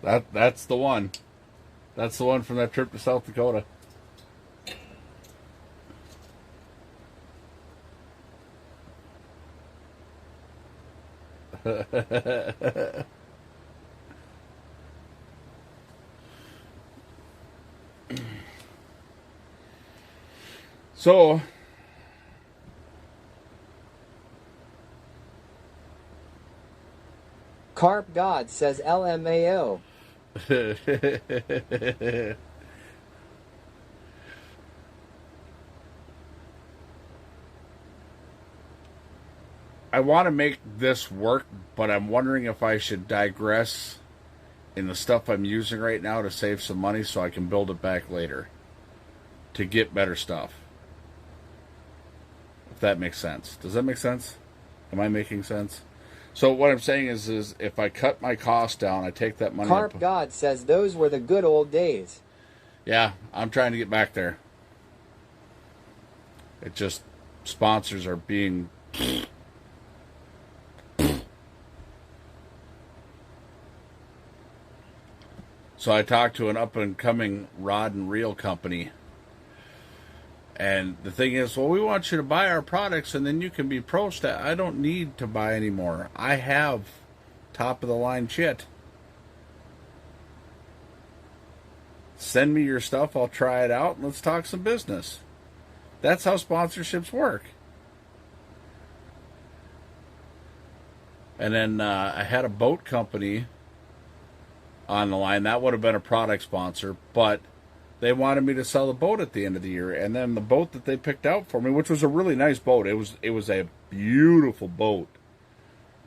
That's the one. That's the one from that trip to South Dakota. So, Carp God says LMAO. I want to make this work, but I'm wondering if I should digress in the stuff I'm using right now to save some money so I can build it back later to get better stuff. If that makes sense. Does that make sense? Am I making sense? So what I'm saying is if I cut my costs down, I take that money. Carp God says those were the good old days. Yeah, I'm trying to get back there. It just, sponsors are being... So I talked to an up-and-coming rod and reel company And the thing is, well, we want you to buy our products and then you can be pro stat. I don't need to buy anymore. I have top of the line shit. Send me your stuff. I'll try it out and let's talk some business. That's how sponsorships work. And then I had a boat company on the line. That would have been a product sponsor, but they wanted me to sell the boat at the end of the year. And then the boat that they picked out for me, which was a really nice boat, it was a beautiful boat.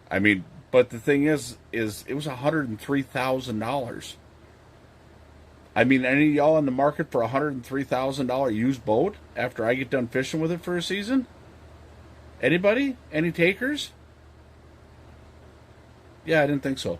I mean, but the thing is it was $103,000. I mean, any of y'all in the market for a $103,000 used boat after I get done fishing with it for a season? Anybody? Any takers? Yeah, I didn't think so.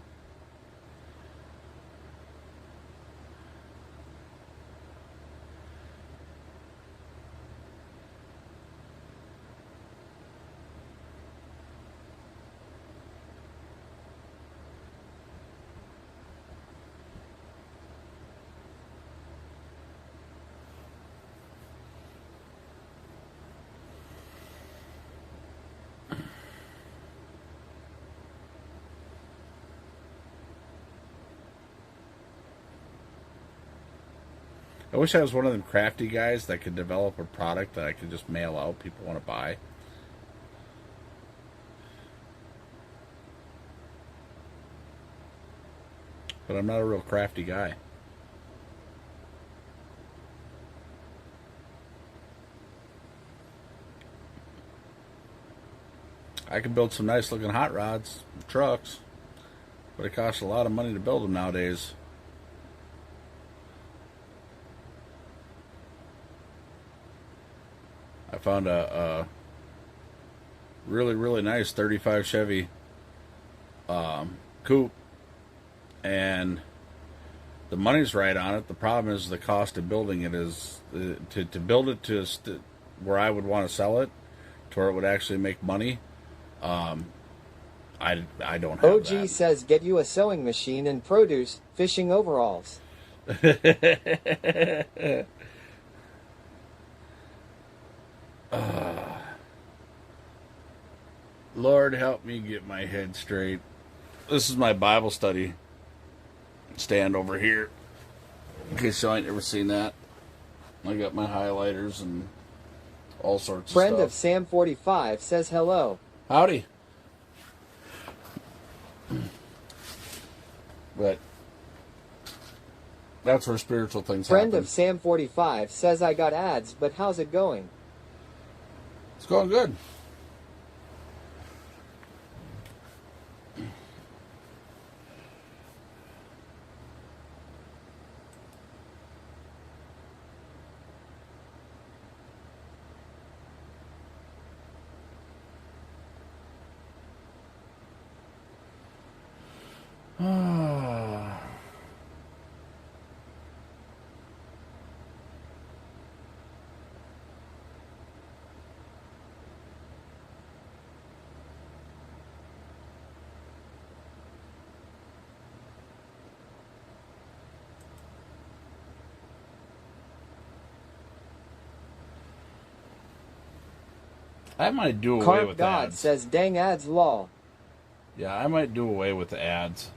I wish I was one of them crafty guys that could develop a product that I could just mail out, people want to buy. But I'm not a real crafty guy. I can build some nice looking hot rods, trucks, but it costs a lot of money to build them nowadays. I found a really, really nice 35 Chevy coupe, and the money's right on it. The problem is the cost of building it is to build it to where I would want to sell it, to where it would actually make money. I don't have OG that. says get you a sewing machine and produce fishing overalls. Lord, help me get my head straight. This is my Bible study stand over here. In case y'all ain't never seen that. I got my highlighters and all sorts Friend of of stuff. Sam45 says hello. Howdy. But that's where spiritual things Friend happen. of Sam45 says I got ads, but how's it going? It's going good. I might do away Carp with God ads. says dang ads lol. Yeah, I might do away with the ads.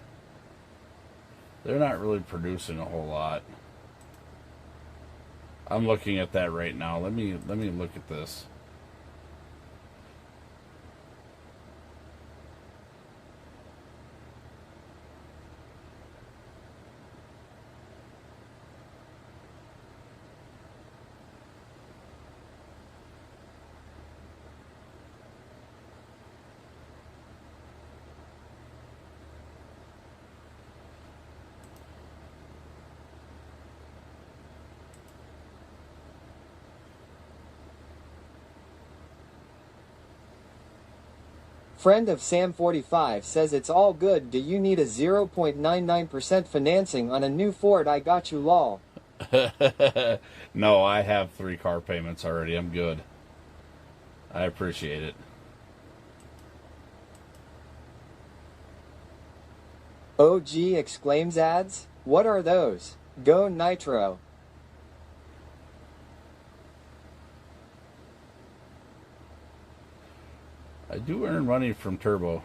They're not really producing a whole lot. I'm looking at that right now. Let me look at this. Friend of Sam45 says it's all good. Do you need a 0.99% financing on a new Ford? I got you lol. No, I have 3 car payments already. I'm good. I appreciate it. OG exclaims ads? What are those? Go Nitro. I do earn money from Turbo.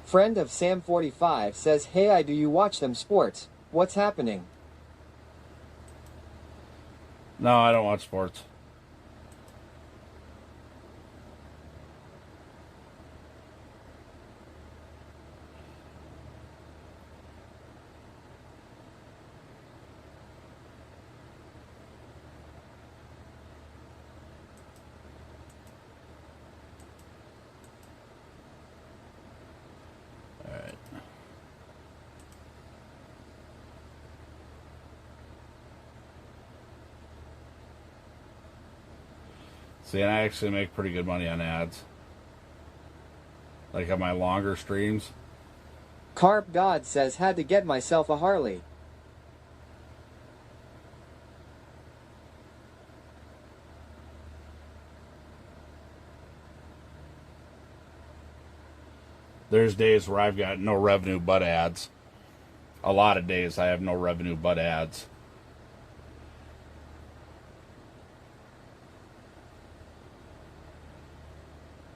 Friend of Sam45 says, hey, do you watch them sports? What's happening? No, I don't watch sports. All right. See, and I actually make pretty good money on ads. Like on my longer streams. Carp God says, had to get myself a Harley. There's days where I've got no revenue but ads. A lot of days I have no revenue but ads.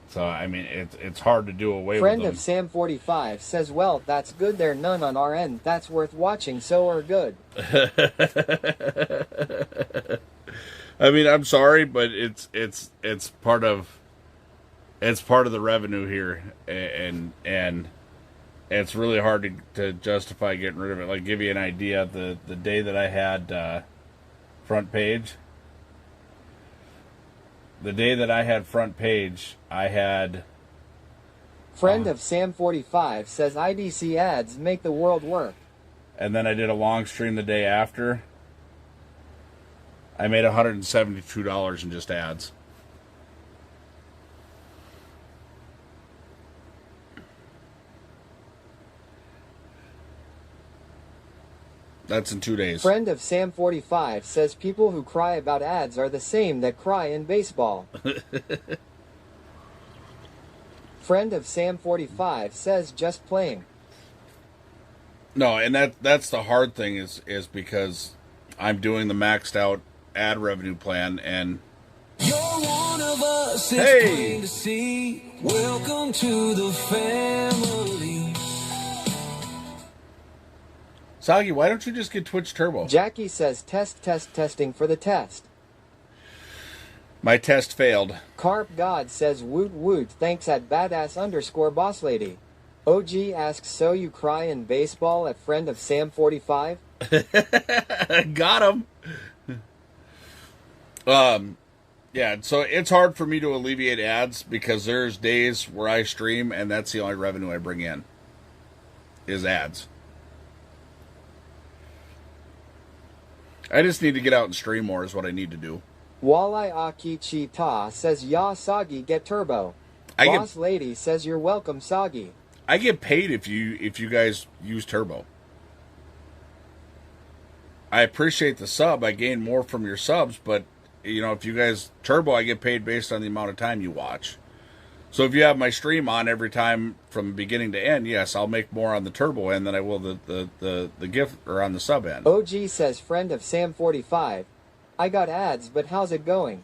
So, I mean, it's hard to do away Friend with of Sam45 says, well, that's good, there none on our end, that's worth watching, so are good. I mean, I'm sorry, but it's part of the revenue here, and it's really hard to justify getting rid of it. Like, give you an idea, the day that I had front page. The day that I had front page, I had... Friend of Sam45 says, IDC ads make the world work. And then I did a long stream the day after. I made $172 in just ads. That's in 2 days. Friend of Sam45 says people who cry about ads are the same that cry in baseball. Friend of Sam45 says just playing. No, and that's the hard thing is because I'm doing the maxed out ad revenue plan, and You're one of us, it's Hey! plain to see. Welcome to the family. Soggy, why don't you just get Twitch Turbo? Jackie says testing for the test. My test failed. Carp God says woot woot thanks at badass_boss lady. OG asks, so you cry in baseball at friend of Sam45? Got him. Yeah, so it's hard for me to alleviate ads because there's days where I stream and that's the only revenue I bring in is ads. I just need to get out and stream more is what I need to do. Walleye Akichi Ta says, ya Soggy, get turbo. Boss lady says, you're welcome, Soggy. I get paid if you guys use Turbo. I appreciate the sub. I gain more from your subs, but you know, if you guys Turbo, I get paid based on the amount of time you watch. So if you have my stream on every time from beginning to end, yes, I'll make more on the Turbo end than I will the gift or on the sub end. OG says, friend of Sam45, I got ads, but how's it going?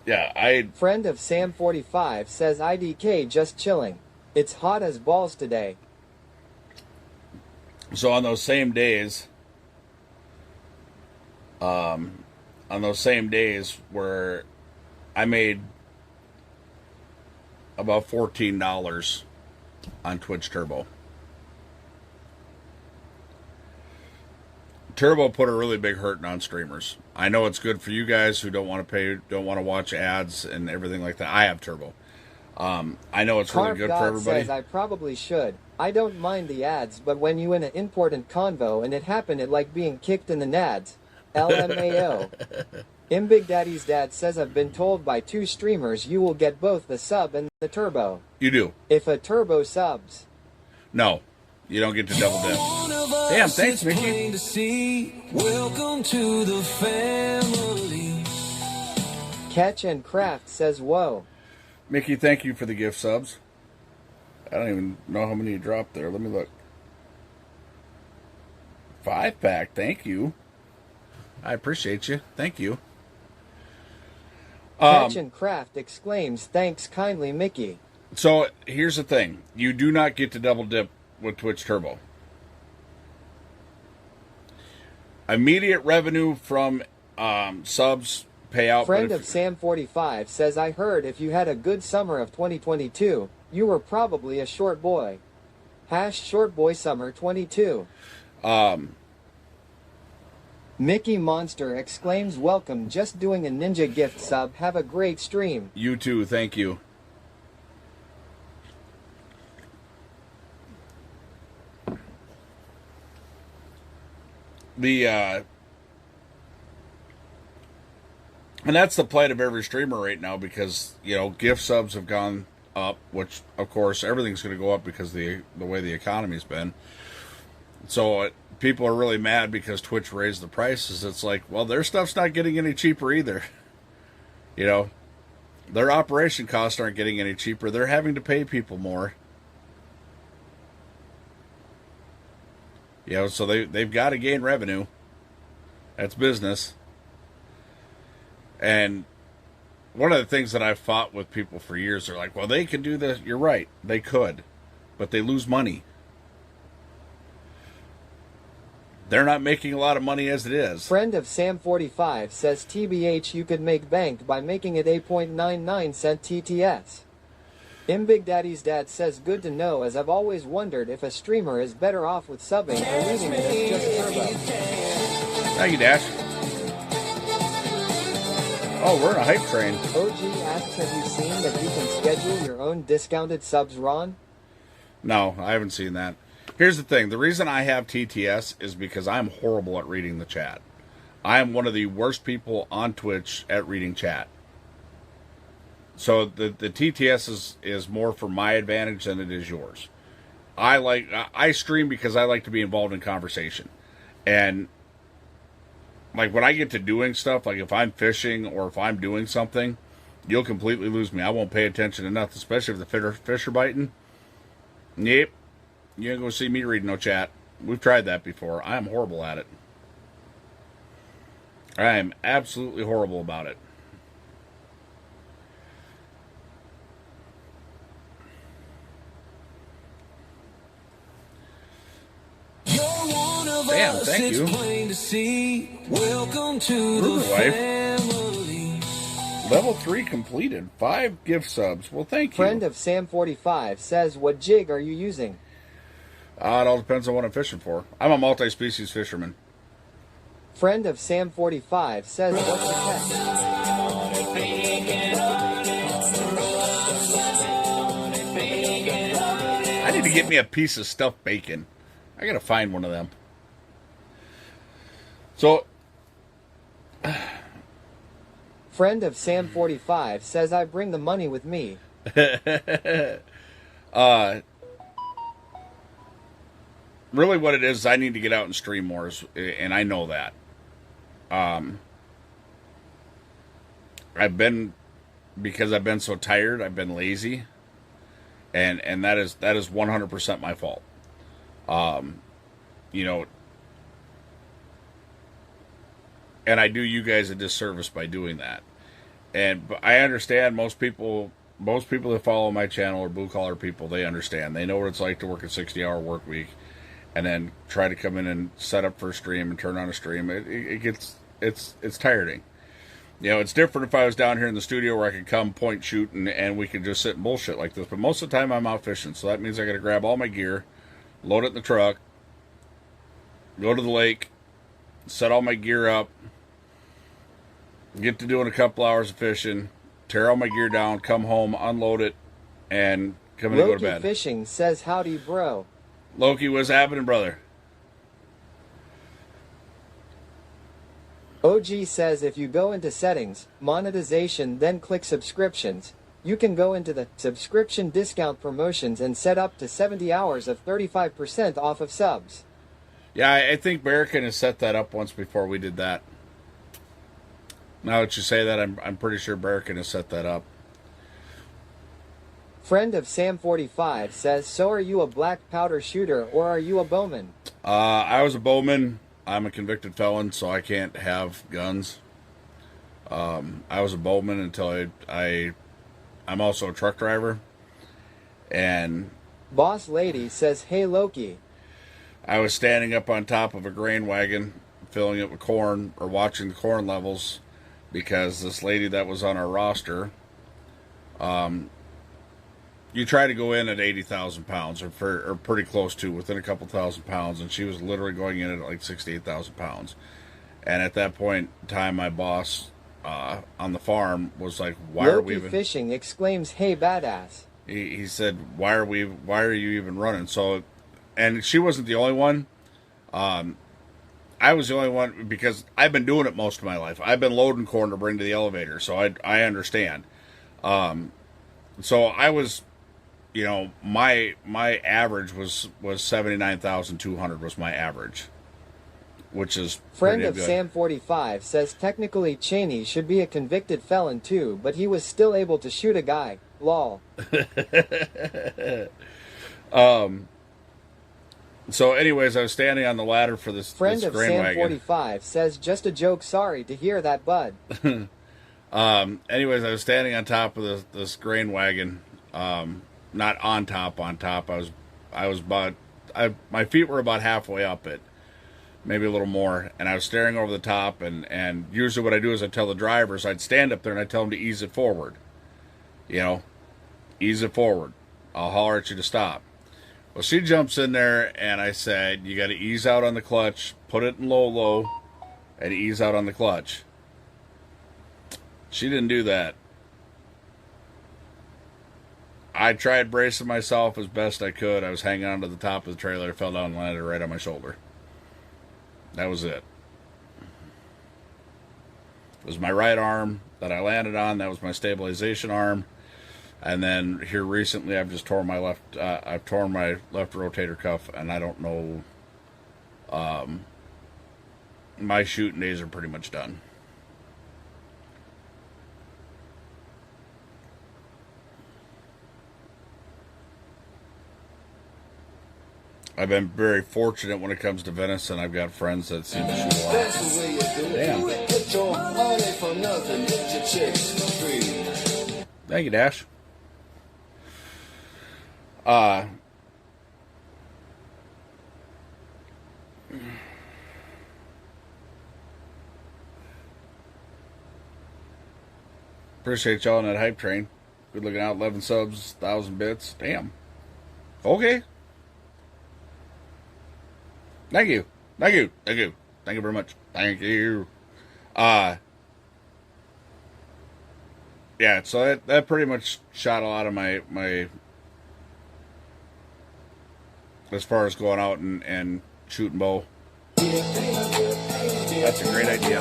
Yeah, Friend of Sam45 says, IDK just chilling. It's hot as balls today. So on those same days, where I made about $14 on Twitch Turbo. Turbo put a really big hurting on streamers. I know it's good for you guys who don't want to pay, don't want to watch ads and everything like that. I have Turbo. I know it's really good for everybody. Says, I probably should. I don't mind the ads, but when you in an important convo and it happened, it like being kicked in the nads. LMAO. Big Daddy's dad says, I've been told by 2 streamers you will get both the sub and the turbo. You do. If a turbo subs. No. you don't get to double dip. Damn, thanks, Mickey. Welcome to the family. Catch and Craft says, whoa. Mickey, thank you for the gift subs. I don't even know how many you dropped there. Let me look. 5-pack, thank you. I appreciate you. Thank you. Catch and Craft exclaims, thanks kindly, Mickey. So here's the thing. You do not get to double dip with Twitch Turbo. Immediate revenue from subs payout. Friend of Sam45 says, I heard if you had a good summer of 2022, you were probably a short boy. Short boy summer 22. Mickey Monster exclaims, welcome, just doing a ninja gift sub. Have a great stream. You too, thank you. And that's the plight of every streamer right now because, you know, gift subs have gone up, which, of course, everything's going to go up because the way the economy's been. So people are really mad because Twitch raised the prices. It's like, well, their stuff's not getting any cheaper either. You know, their operation costs aren't getting any cheaper. They're having to pay people more. You know, so they've got to gain revenue. That's business. And one of the things that I've fought with people for years, they're like, well, they can do this. You're right. They could. But they lose money. They're not making a lot of money as it is. Friend of Sam45 says, TBH, you could make bank by making it 8.99 cent TTS. Big Daddy's dad says, good to know, as I've always wondered if a streamer is better off with subbing or leaving it as just turbo. Thank you, Dash. Oh, we're in a hype train. OG asks, have you seen that you can schedule your own discounted subs, Ron? No, I haven't seen that. Here's the thing. The reason I have TTS is because I'm horrible at reading the chat. I am one of the worst people on Twitch at reading chat. So the TTS is more for my advantage than it is yours. I stream because I like to be involved in conversation. And like when I get to doing stuff, like if I'm fishing or if I'm doing something, you'll completely lose me. I won't pay attention to nothing, especially if the fish are biting. Yep. You ain't gonna see me reading no chat. We've tried that before. I am horrible at it. I am absolutely horrible about it. Damn, thank you. Welcome to the family. Level 3 completed. 5 gift subs. Well, thank you. Friend of Sam45 says, what jig are you using? It all depends on what I'm fishing for. I'm a multi-species fisherman. Friend of Sam45 says, what's the catch? I need to get me a piece of stuffed bacon. I gotta find one of them. So, Friend of Sam45 says, I bring the money with me. Really what it is, I need to get out and stream more, and I know that. Because I've been so tired, I've been lazy, and that is 100% my fault. You know, and I do you guys a disservice by doing that. But I understand most people that follow my channel are blue collar people. They understand. They know what it's like to work a 60-hour work week, and then try to come in and set up for a stream and turn on a stream. It's tiring. You know, it's different if I was down here in the studio where I could come, point, shoot, and we could just sit and bullshit like this. But most of the time I'm out fishing, so that means I got to grab all my gear, load it in the truck, go to the lake, set all my gear up, get to doing a couple hours of fishing, tear all my gear down, come home, unload it, and come in and go to bed. Loki Fishing says, howdy, bro. Loki, what's happening, brother? OG says, if you go into settings, monetization, then click subscriptions, You can go into the subscription discount promotions and set up to 70 hours of 35% off of subs. Yeah, I think Barrican has set that up once before we did that. Now that you say that, I'm pretty sure Barrican has set that up. Friend of Sam45 says, so are you a black powder shooter or are you a bowman? I was a bowman. I'm a convicted felon, so I can't have guns. I was a bowman until I'm also a truck driver. And Boss Lady says, hey Loki. I was standing up on top of a grain wagon, filling it with corn, or watching the corn levels, because this lady that was on our roster, you try to go in at 80,000 pounds, or pretty close to, within a couple thousand pounds, and she was literally going in at like 68,000 pounds. And at that point in time, my boss on the farm was like, "Why Loki are we even Fishing exclaims, hey badass." He said, "Why are you even running?" So, and she wasn't the only one. I was the only one, because I've been doing it most of my life. I've been loading corn to bring to the elevator, so I understand. So I was, my average was 79,200 was my average, which is Friend pretty of good. Sam45 says technically Cheney should be a convicted felon too, but he was still able to shoot a guy. Lol. So anyways, I was standing on the ladder for this Friend of grain wagon. Sam45 says just a joke, sorry to hear that, bud. Anyways, I was standing on top of this grain wagon. Not on top. I was my feet were about halfway up it, maybe a little more, and I was staring over the top. And usually what I do is I tell the drivers, I'd stand up there and I tell them to ease it forward. Ease it forward. I'll holler at you to stop. Well, she jumps in there, and I said, you got to ease out on the clutch, put it in low, and ease out on the clutch. She didn't do that. I tried bracing myself as best I could. I was hanging on to the top of the trailer, fell down and landed right on my shoulder. That was it. It was my right arm that I landed on. That was my stabilization arm. And then here recently, I've just torn my left rotator cuff, and I don't know. My shooting days are pretty much done. I've been very fortunate when it comes to venison. I've got friends that seem to shoot a lot. That's the way you do it. Damn. Get your money for nothing, get your chicks for free. Thank you, Dash. Appreciate y'all on that hype train. Good looking out, 11 subs, 1,000 bits. Damn. Okay. Thank you. Thank you. Thank you. Thank you very much. Thank you. Yeah, so that pretty much shot a lot of my as far as going out and shooting bow. That's a great idea.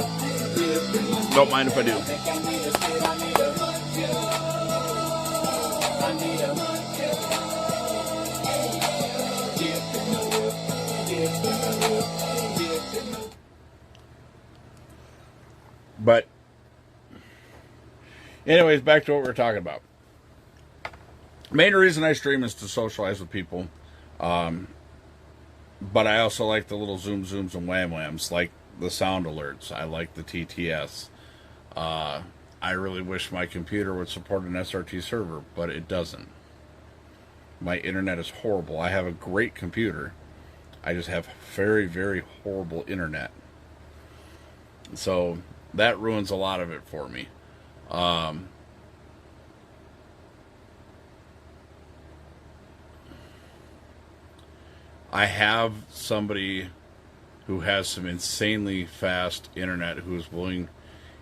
Don't mind if I do. But anyways, back to what we were talking about. Main reason I stream is to socialize with people. But I also like the little zooms and whams, like the sound alerts. I like the TTS. I really wish my computer would support an SRT server, but it doesn't. My internet is horrible. I have a great computer. I just have very, very horrible internet. So that ruins a lot of it for me. I have somebody who has some insanely fast internet who is willing,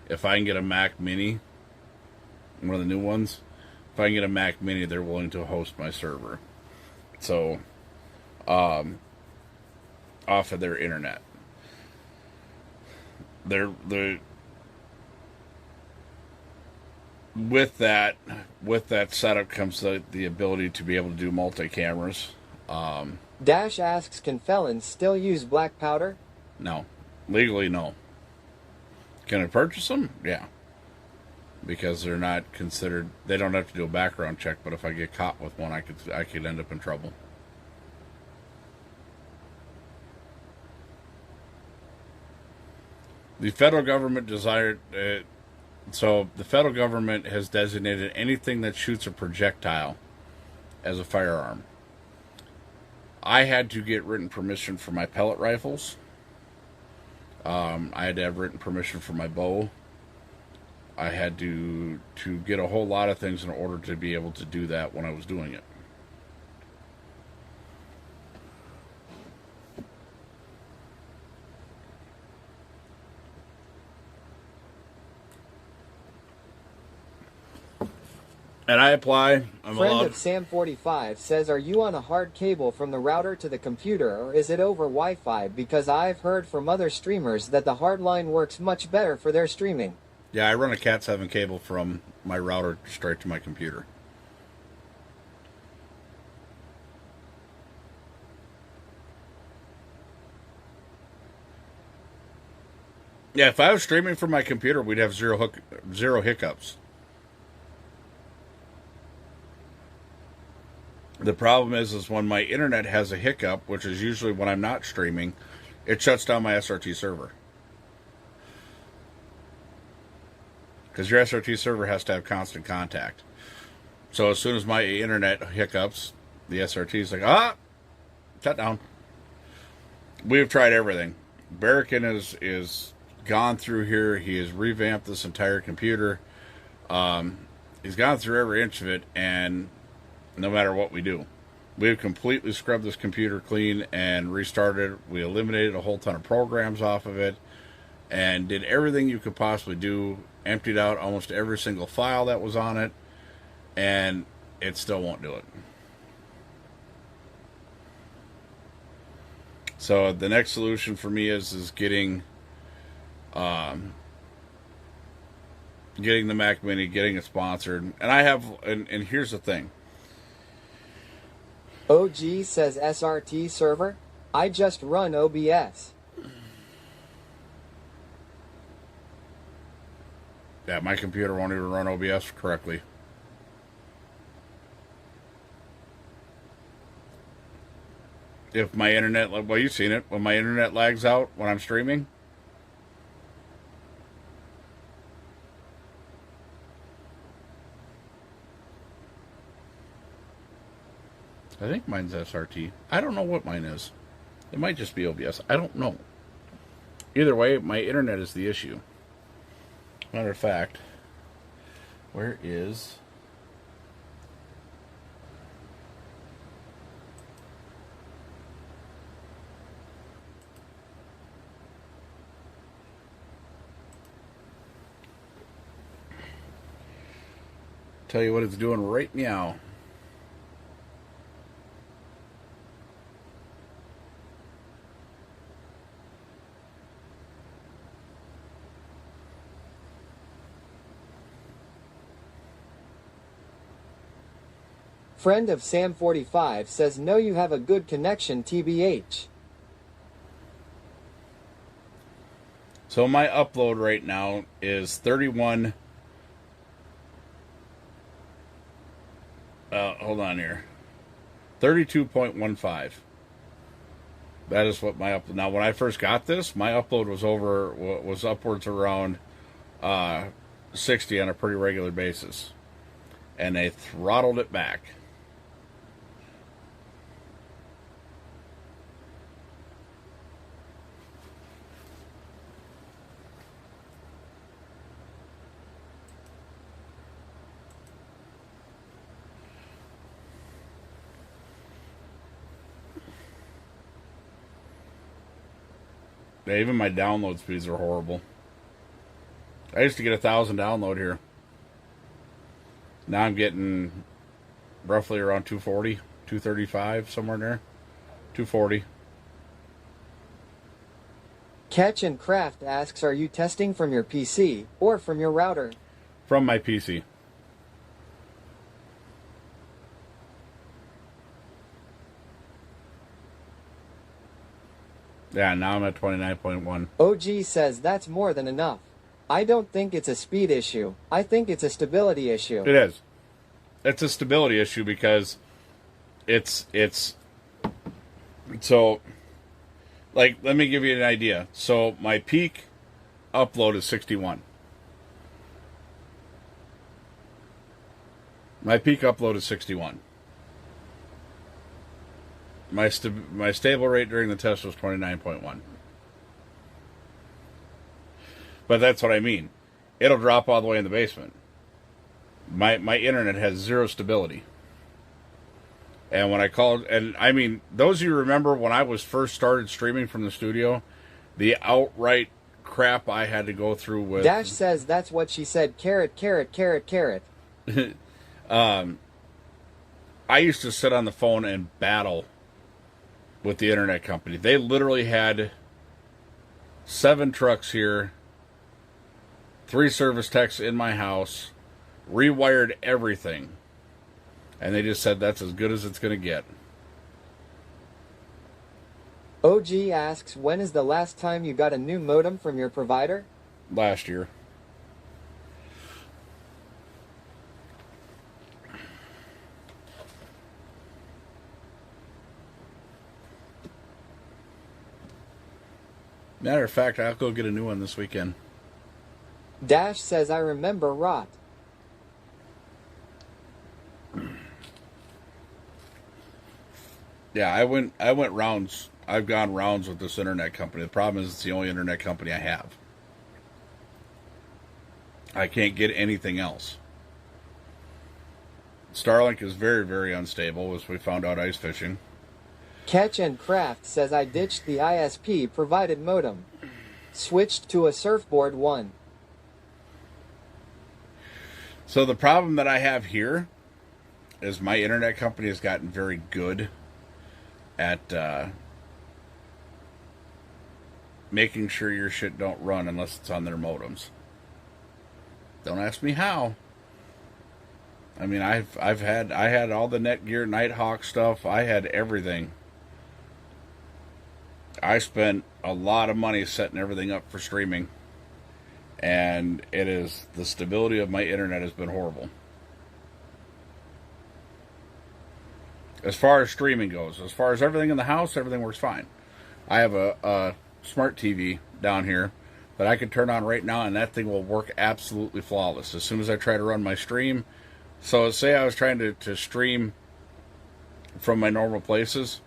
if I can get a Mac Mini, one of the new ones, if I can get a Mac Mini, they're willing to host my server. So, off of their internet. The with that setup comes the ability to be able to do multi-cameras. Dash asks, can felons still use black powder? No. Legally, no. Can I purchase them? Yeah. Because they're not considered, they don't have to do a background check, but if I get caught with one, I could end up in trouble. The federal government so the federal government has designated anything that shoots a projectile as a firearm. I had to get written permission for my pellet rifles. I had to have written permission for my bow. I had to get a whole lot of things in order to be able to do that when I was doing it. And I apply. I'm Friend allowed. of Sam45 says, are you on a hard cable from the router to the computer, or is it over Wi-Fi? Because I've heard from other streamers that the hard line works much better for their streaming. Yeah, I run a Cat 7 cable from my router straight to my computer. Yeah, if I was streaming from my computer, we'd have zero hiccups. The problem is when my internet has a hiccup, which is usually when I'm not streaming, it shuts down my SRT server. Because your SRT server has to have constant contact. So as soon as my internet hiccups, the SRT is like, shut down. We have tried everything. Barrican is gone through here. He has revamped this entire computer. He's gone through every inch of it, and no matter what we do, we've completely scrubbed this computer clean and restarted. We eliminated a whole ton of programs off of it and did everything you could possibly do, emptied out almost every single file that was on it, and it still won't do it. So the next solution for me is getting the Mac Mini, getting it sponsored. And I have, and here's the thing. OG says SRT server, I just run OBS. Yeah, my computer won't even run OBS correctly. If my internet, well, you've seen it, when my internet lags out when I'm streaming. I think mine's SRT. I don't know what mine is. It might just be OBS. I don't know. Either way, my internet is the issue. Matter of fact, where is... Tell you what it's doing right now. Friend of Sam45 says, no, you have a good connection, TBH. So my upload right now is 31. Hold on here. 32.15. That is what my upload. Now, when I first got this, my upload was upwards around 60 on a pretty regular basis, and they throttled it back. Yeah, even my download speeds are horrible. I used to get 1,000 download here. Now I'm getting roughly around 240, 235, somewhere in there. 240. Catch and Craft asks, are you testing from your PC or from your router? From my PC. Yeah, now I'm at 29.1. OG says that's more than enough. I don't think it's a speed issue. I think it's a stability issue. It is. It's a stability issue because it's so, like, let me give you an idea. So my peak upload is 61. My peak upload is 61. My stable rate during the test was 29.1. But that's what I mean. It'll drop all the way in the basement. My internet has zero stability. And when I called, and I mean, those of you remember when I was first started streaming from the studio, the outright crap I had to go through with. Dash says that's what she said. Carrot, carrot, carrot, carrot. I used to sit on the phone and battle with the internet company. They literally had 7 trucks here, 3 service techs in my house, rewired everything, and they just said that's as good as it's going to get. OG asks, when is the last time you got a new modem from your provider? Last year. Matter of fact, I'll go get a new one this weekend. Dash says I remember rot. Yeah, I went rounds. I've gone rounds with this internet company. The problem is it's the only internet company I have. I can't get anything else. Starlink is very, very unstable, as we found out ice fishing. Catch and Craft says I ditched the ISP provided modem. Switched to a Surfboard 1. So the problem that I have here is my internet company has gotten very good at making sure your shit don't run unless it's on their modems. Don't ask me how. I mean, I had all the Netgear Nighthawk stuff. I had everything. I spent a lot of money setting everything up for streaming, and the stability of my internet has been horrible. As far as streaming goes, as far as everything in the house, everything works fine. I have a smart TV down here that I can turn on right now, and that thing will work absolutely flawless. As soon as I try to run my stream, so say I was trying to stream from my normal places,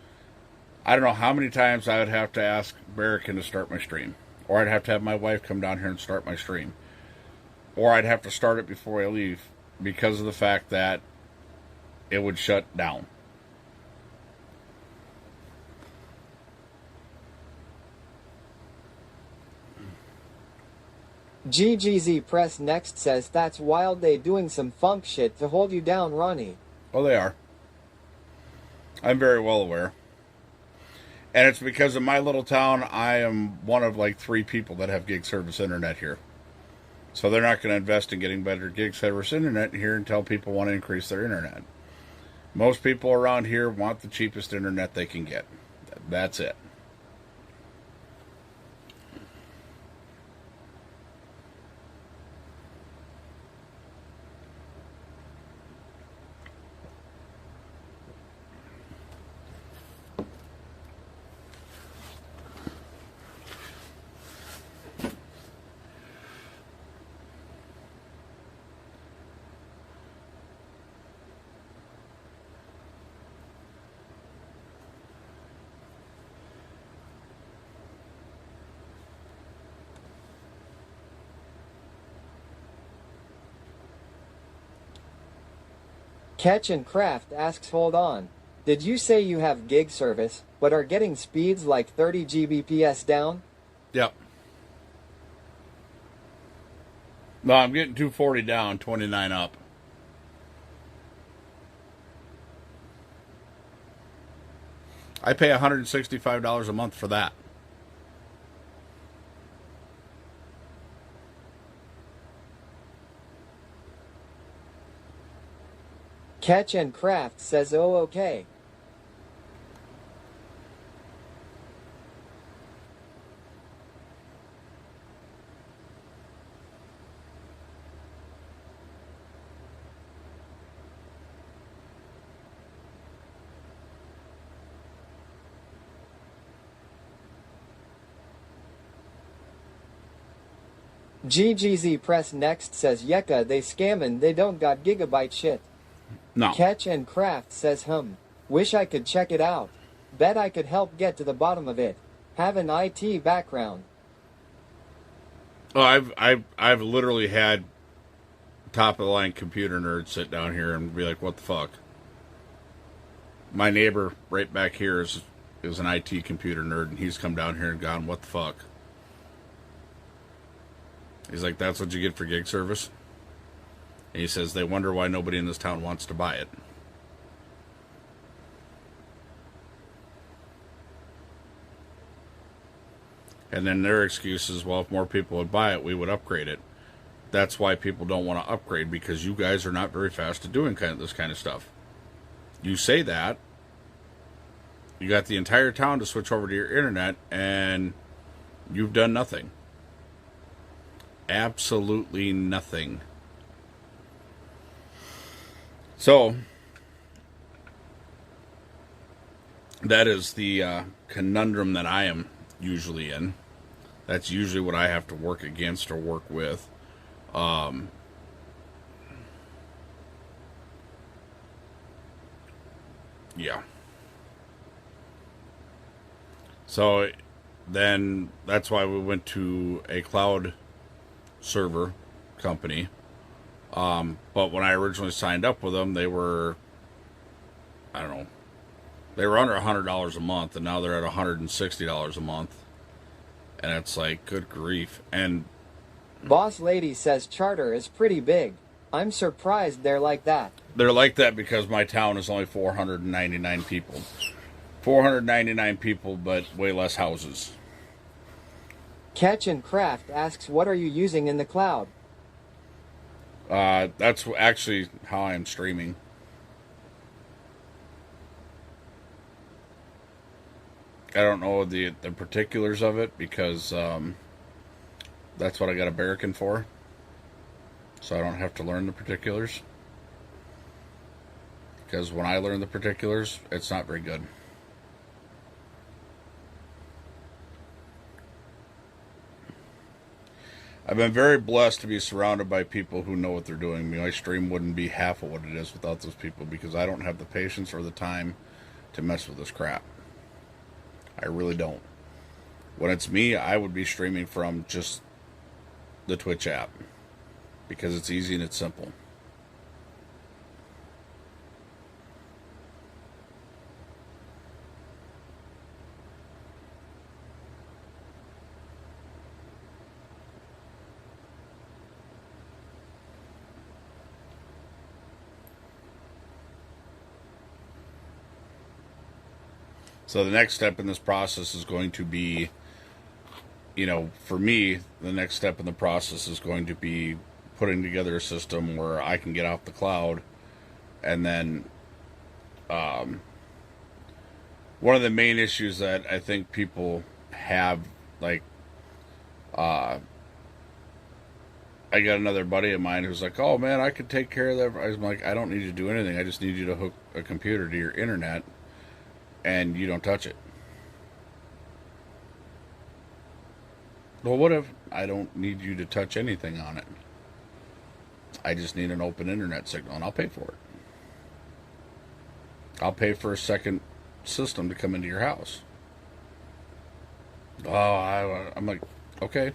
I don't know how many times I would have to ask Barrican to start my stream. Or I'd have to have my wife come down here and start my stream. Or I'd have to start it before I leave because of the fact that it would shut down. GGZ Press Next says that's wild they doing some funk shit to hold you down, Ronnie. Oh, they are. I'm very well aware. And it's because in my little town, I am one of like 3 people that have gig service internet here. So they're not going to invest in getting better gig service internet here until people want to increase their internet. Most people around here want the cheapest internet they can get. That's it. Catch and Craft asks, hold on. Did you say you have gig service, but are getting speeds like 30 Gbps down? Yep. No, I'm getting 240 down, 29 up. I pay $165 a month for that. Catch and Craft says, oh, okay. GGZ Press Next says Yeka they scammin' they don't got gigabyte shit. No. Catch and Craft says wish I could check it out. Bet I could help get to the bottom of it. Have an IT background. Oh, I've literally had top of the line computer nerds sit down here and be like, "What the fuck?" My neighbor right back here is an IT computer nerd, and he's come down here and gone, "What the fuck?" He's like, "That's what you get for gig service." And he says they wonder why nobody in this town wants to buy it. And then their excuse is, well, if more people would buy it, we would upgrade it. That's why people don't want to upgrade, because you guys are not very fast at doing this kind of stuff. You say that, you got the entire town to switch over to your internet, and you've done nothing. Absolutely nothing. So, that is the conundrum that I am usually in. That's usually what I have to work against or work with. Yeah. So then that's why we went to a cloud server company. But when I originally signed up with them, they were, I don't know, they were under $100 a month, and now they're at $160 a month. And it's like, good grief. And Boss Lady says Charter is pretty big. I'm surprised they're like that. they're like that because my town is only 499 people. 499 people, but way less houses. Catch and Craft asks, what are you using in the cloud? That's actually how I am streaming. I don't know the particulars of it because that's what I got a Barracan for. So I don't have to learn the particulars. Because when I learn the particulars, it's not very good. I've been very blessed to be surrounded by people who know what they're doing. My stream wouldn't be half of what it is without those people, because I don't have the patience or the time to mess with this crap. I really don't. When it's me, I would be streaming from just the Twitch app, because it's easy and it's simple. So the next step in this process is going to be, for me, the next step in the process is going to be putting together a system where I can get off the cloud. And then one of the main issues that I think people have, like, I got another buddy of mine who's like, "Oh man, I could take care of that." I'm like, "I don't need you to do anything. I just need you to hook a computer to your internet, and you don't touch it." Well, what if I don't need you to touch anything on it? I just need an open internet signal, and I'll pay for it. I'll pay for a second system to come into your house. Oh, I'm like, okay.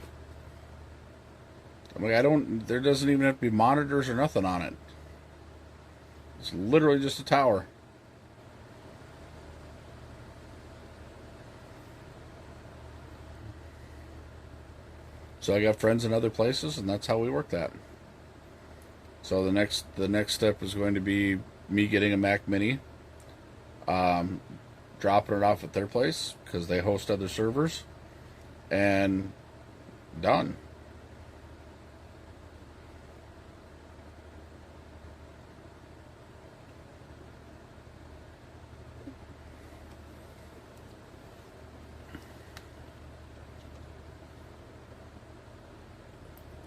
I'm like, there doesn't even have to be monitors or nothing on it. It's literally just a tower. So I got friends in other places, and that's how we work that. So the next step is going to be me getting a Mac Mini, dropping it off at their place because they host other servers, and done.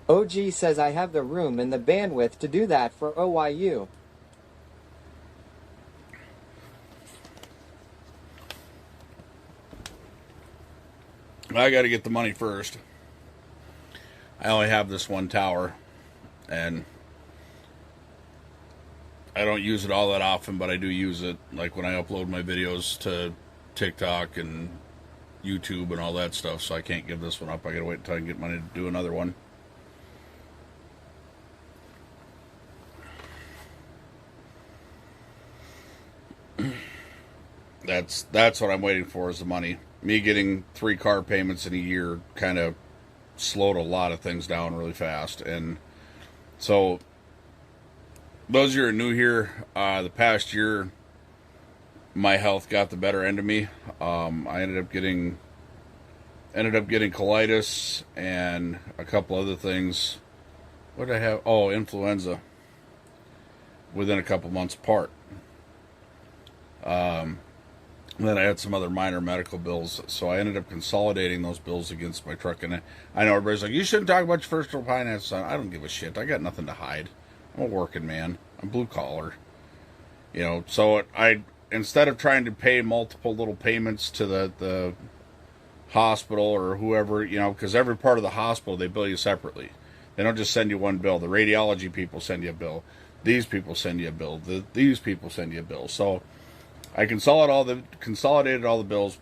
OG says I have the room and the bandwidth to do that for OYU. I got to get the money first. I only have this one tower, and I don't use it all that often, but I do use it, like when I upload my videos to TikTok and YouTube and all that stuff, so I can't give this one up. I gotta wait until I can get money to do another one. That's what I'm waiting for, is the money. Me getting 3 car payments in a year kind of slowed a lot of things down really fast. And so, those of you who are new here, the past year, my health got the better end of me. I ended up getting colitis and a couple other things. What did I have? Oh, influenza. Within a couple months apart. Then I had some other minor medical bills, so I ended up consolidating those bills against my truck. And I know everybody's like, you shouldn't talk about your personal finances. I don't give a shit. I got nothing to hide. I'm a working man. I'm blue collar. You know, so I, instead of trying to pay multiple little payments to the hospital or whoever, you know, because every part of the hospital, they bill you separately. They don't just send you one bill. The radiology people send you a bill. These people send you a bill. These people send you a bill. So I consolidated all the bills,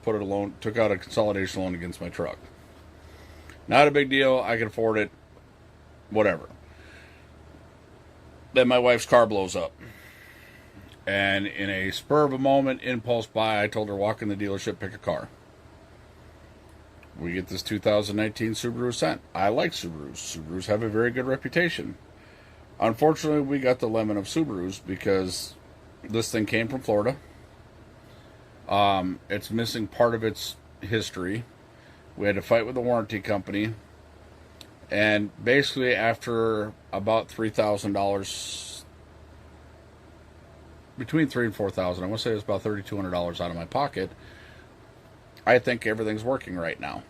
took out a consolidation loan against my truck. Not a big deal. I can afford it. Whatever. Then my wife's car blows up. And in a spur of a moment, impulse buy, I told her, walk in the dealership, pick a car. We get this 2019 Subaru Ascent. I like Subarus. Subarus have a very good reputation. Unfortunately, we got the lemon of Subarus because this thing came from Florida. It's missing part of its history. We had to fight with the warranty company. And basically, after about $3,000, between $3,000 and $4,000, I want to say it was about $3,200 out of my pocket, I think everything's working right now.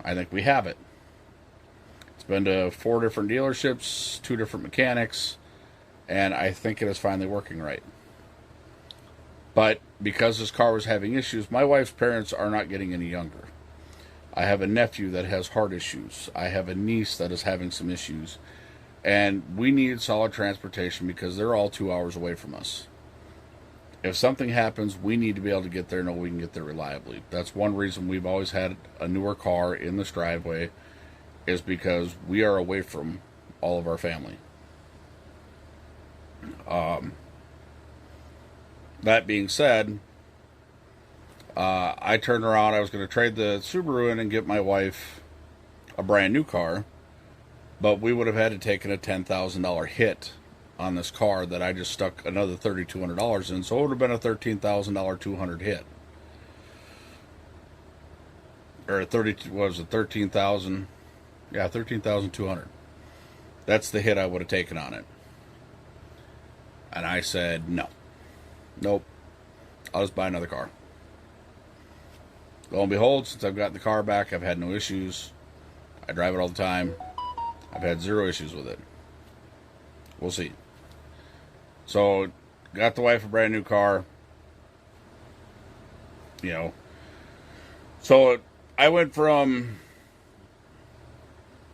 I think we have it. It's been to 4 different dealerships, 2 different mechanics, and I think it is finally working right. But because this car was having issues, my wife's parents are not getting any younger. I have a nephew that has heart issues. I have a niece that is having some issues. And we need solid transportation because they're all 2 hours away from us. If something happens, we need to be able to get there and know we can get there reliably. That's one reason we've always had a newer car in this driveway, is because we are away from all of our family. That being said, I turned around. I was going to trade the Subaru in and get my wife a brand new car, but we would have had to take a $10,000 hit on this car that I just stuck another $3,200 in, so it would have been a $13,000 200 hit, or 30. What was it? 13,000. Yeah, 13,200. That's the hit I would have taken on it. And I said no. Nope. I'll just buy another car. Lo and behold, since I've gotten the car back, I've had no issues. I drive it all the time. I've had 0 issues with it. We'll see. So, got the wife a brand new car. You know. So, I went from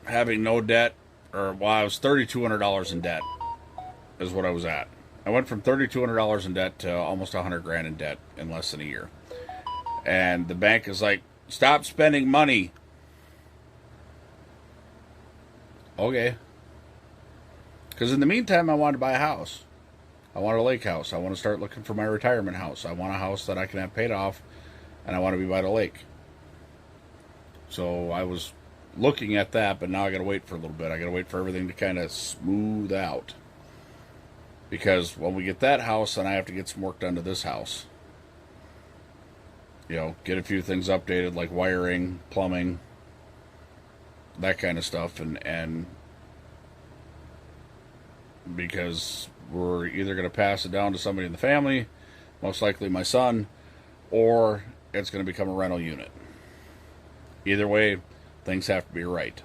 having no debt, I was $3,200 in debt, is what I was at. I went from $3,200 in debt to almost $100,000 in debt in less than a year. And the bank is like, stop spending money. Okay. Because in the meantime, I wanted to buy a house. I want a lake house. I want to start looking for my retirement house. I want a house that I can have paid off, and I want to be by the lake. So I was looking at that, but now I got to wait for a little bit. I got to wait for everything to kind of smooth out. Because when we get that house, then I have to get some work done to this house. You know, get a few things updated, like wiring, plumbing, that kind of stuff. And because we're either going to pass it down to somebody in the family, most likely my son, or it's going to become a rental unit. Either way, things have to be right.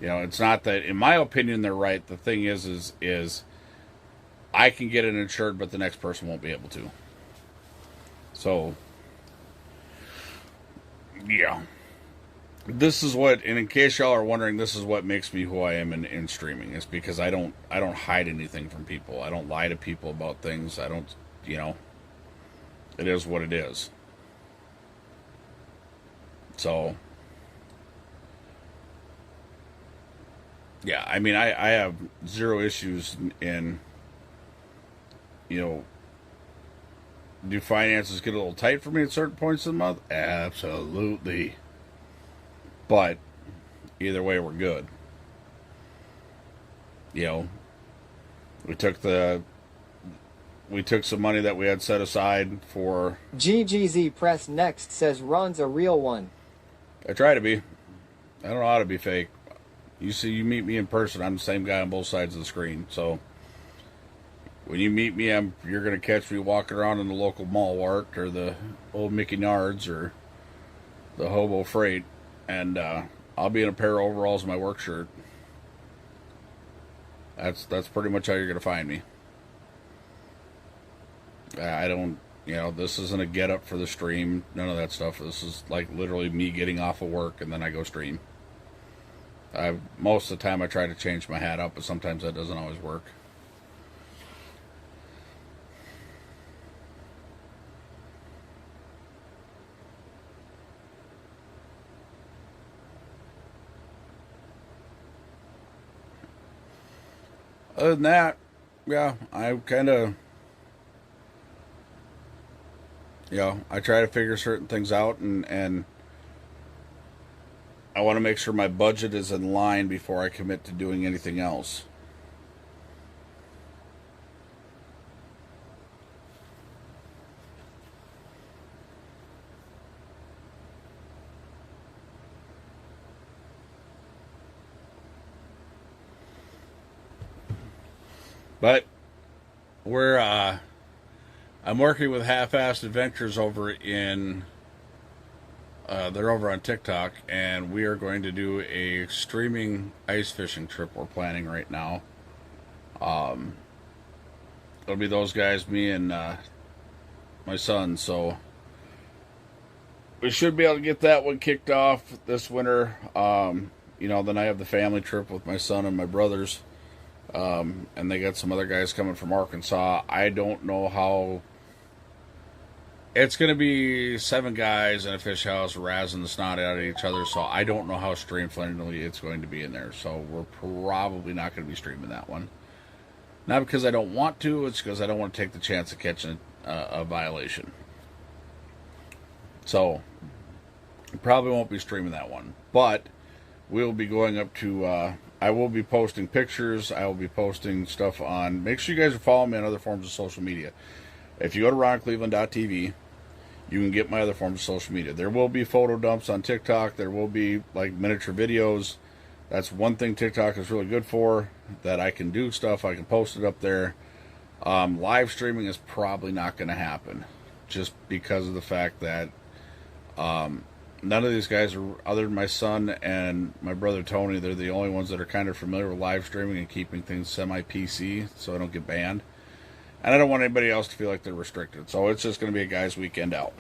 You know, it's not that, in my opinion, they're right. The thing is I can get it insured, but the next person won't be able to. So, yeah. this is what, and in case y'all are wondering, this is what makes me who I am in streaming. It's because I don't hide anything from people. I don't lie to people about things. I don't, it is what it is. So, yeah, I mean, I have zero issues in, do finances get a little tight for me at certain points of the month? Absolutely. But either way, we're good. We took some money that we had set aside for. GGZ Press Next says Ron's a real one. I try to be. I don't know how to be fake. You meet me in person, I'm the same guy on both sides of the screen. So when you meet me, you're going to catch me walking around in the local Malwart or the old Mickey Nards or the Hobo Freight. And I'll be in a pair of overalls and my work shirt. That's pretty much how you're going to find me. I don't, this isn't a get up for the stream. None of that stuff. This is like literally me getting off of work and then I go stream. Most of the time I try to change my hat up, but sometimes that doesn't always work. Other than that, yeah, I kind of, I try to figure certain things out, and I want to make sure my budget is in line before I commit to doing anything else. But I'm working with Half-Assed Adventures over in, they're over on TikTok, and we are going to do a streaming ice fishing trip we're planning right now. It'll be those guys, me and my son, so we should be able to get that one kicked off this winter. Then I have the family trip with my son and my brothers. And they got some other guys coming from Arkansas. I don't know how. It's going to be 7 guys in a fish house razzing the snot out of each other, so I don't know how stream friendly it's going to be in there. So we're probably not going to be streaming that one. Not because I don't want to, it's because I don't want to take the chance of catching a violation. So probably won't be streaming that one. But we'll be going up to. I will be posting pictures. I will be posting stuff on. Make sure you guys are following me on other forms of social media. If you go to RonCleveland.tv, you can get my other forms of social media. There will be photo dumps on TikTok. There will be like miniature videos. That's one thing TikTok is really good for. That I can do stuff. I can post it up there. Live streaming is probably not going to happen, just because of the fact that none of these guys are, other than my son and my brother Tony, they're the only ones that are kind of familiar with live streaming and keeping things semi-PC so I don't get banned. And I don't want anybody else to feel like they're restricted. So it's just going to be a guy's weekend out.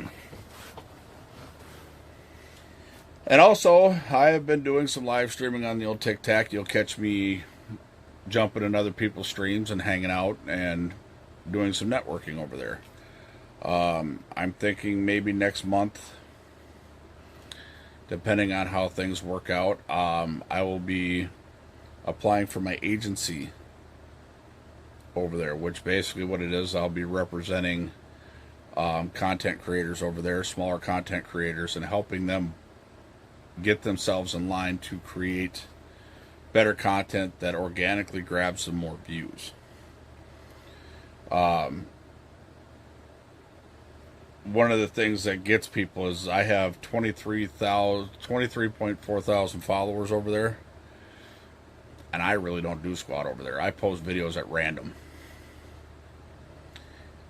And also, I have been doing some live streaming on the old TikTok. You'll catch me jumping in other people's streams and hanging out and doing some networking over there. I'm thinking maybe next month, depending on how things work out, I will be applying for my agency over there, which basically what it is, I'll be representing content creators over there, smaller content creators, and helping them get themselves in line to create better content that organically grabs some more views. One of the things that gets people is I have 23.4 thousand followers over there, and I really don't do squat over there. I post videos at random.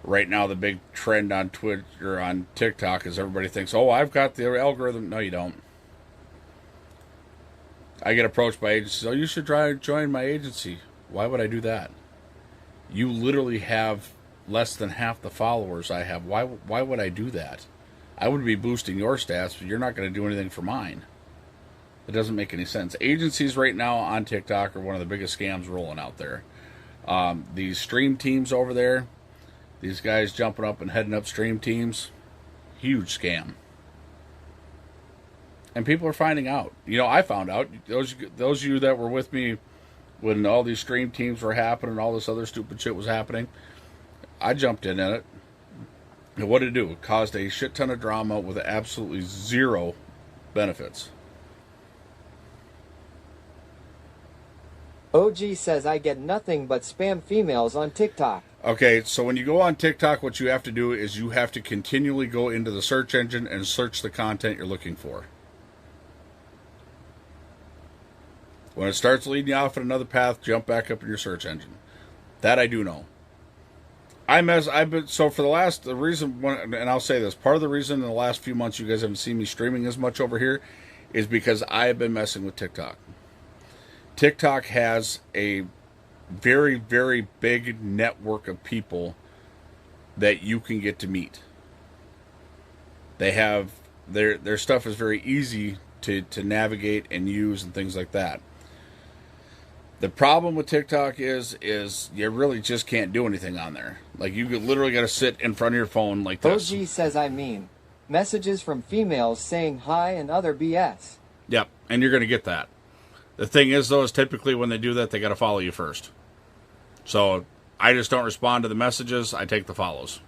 Right now, the big trend on Twitch or on TikTok is everybody thinks, "Oh, I've got the algorithm." No, you don't. I get approached by agencies. "Oh, you should try to join my agency." Why would I do that? You literally have less than half the followers I have. Why would I do that? I would be boosting your stats, but you're not going to do anything for mine. It doesn't make any sense. Agencies right now on TikTok are one of the biggest scams rolling out there. These stream teams over there, these guys jumping up and heading up stream teams, huge scam. And people are finding out. You know, I found out. Those of you that were with me when all these stream teams were happening, all this other stupid shit was happening, I jumped in it. And what did it do? It caused a shit ton of drama with absolutely zero benefits. OG says I get nothing but spam females on TikTok. Okay, so when you go on TikTok, what you have to do is you have to continually go into the search engine and search the content you're looking for. When it starts leading you off in another path, jump back up in your search engine. That I do know. So for the reason, and I'll say this, part of the reason in the last few months you guys haven't seen me streaming as much over here is because I have been messing with TikTok. TikTok has a very, very big network of people that you can get to meet. They have their stuff is very easy to navigate and use and things like that. The problem with TikTok is you really just can't do anything on there. Like, you literally got to sit in front of your phone like this. OG says I mean messages from females saying hi and other BS. Yep, and you're going to get that. The thing is, though, is typically when they do that, they got to follow you first. So I just don't respond to the messages. I take the follows.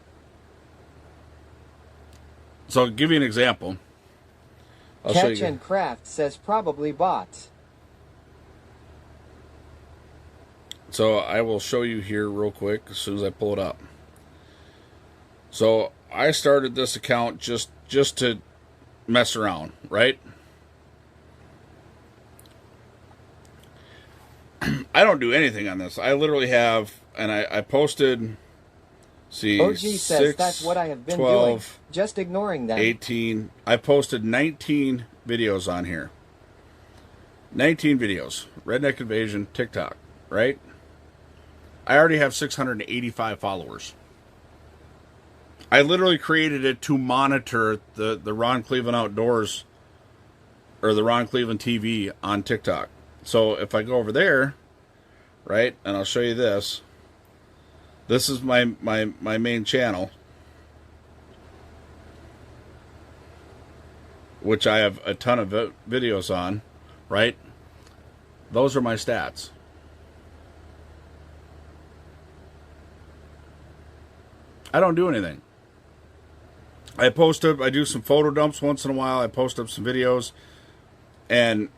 So I'll give you an example. Catch and Craft says probably bots. So I will show you here real quick as soon as I pull it up. So I started this account just to mess around, right? I don't do anything on this. I literally have, and I posted, OG says 6, that's what I have been 12, doing. Just ignoring them. 18. I posted 19 videos on here. 19 videos. Redneck Invasion, TikTok, right? I already have 685 followers. I literally created it to monitor the Ron Cleveland Outdoors or the Ron Cleveland TV on TikTok. So if I go over there, right, and I'll show you this. This is my main channel, which I have a ton of videos on, right? Those are my stats. I don't do anything. I do some photo dumps once in a while. I post up some videos. And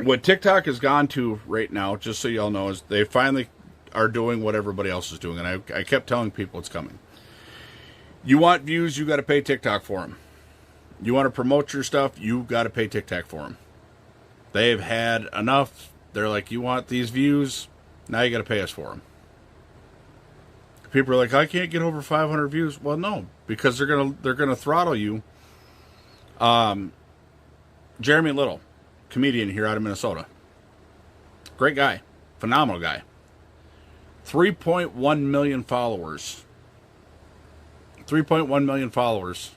what TikTok has gone to right now, just so y'all know, is they finally are doing what everybody else is doing. And I kept telling people it's coming. You want views, you got to pay TikTok for them. You want to promote your stuff, you got to pay TikTok for them. They've had enough. They're like, you want these views, now you got to pay us for them. People are like, I can't get over 500 views. Well, no, because they're gonna throttle you. Jeremy Little, comedian here out of Minnesota, great guy, phenomenal guy. 3.1 million followers. 3.1 million followers,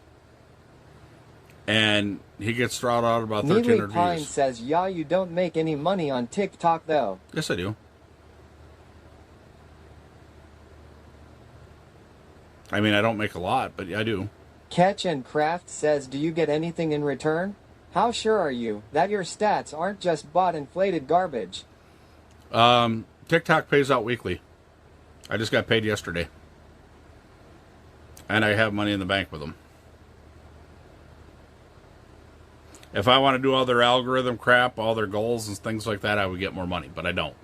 and he gets throttled out about 1,300 Pine views. says, "Yeah, you don't make any money on TikTok though." Yes, I do. I mean, I don't make a lot, but I do. Catch and Craft says, "Do you get anything in return? How sure are you that your stats aren't just bot inflated garbage?" TikTok pays out weekly. I just got paid yesterday. And I have money in the bank with them. If I want to do all their algorithm crap, all their goals and things like that, I would get more money, but I don't.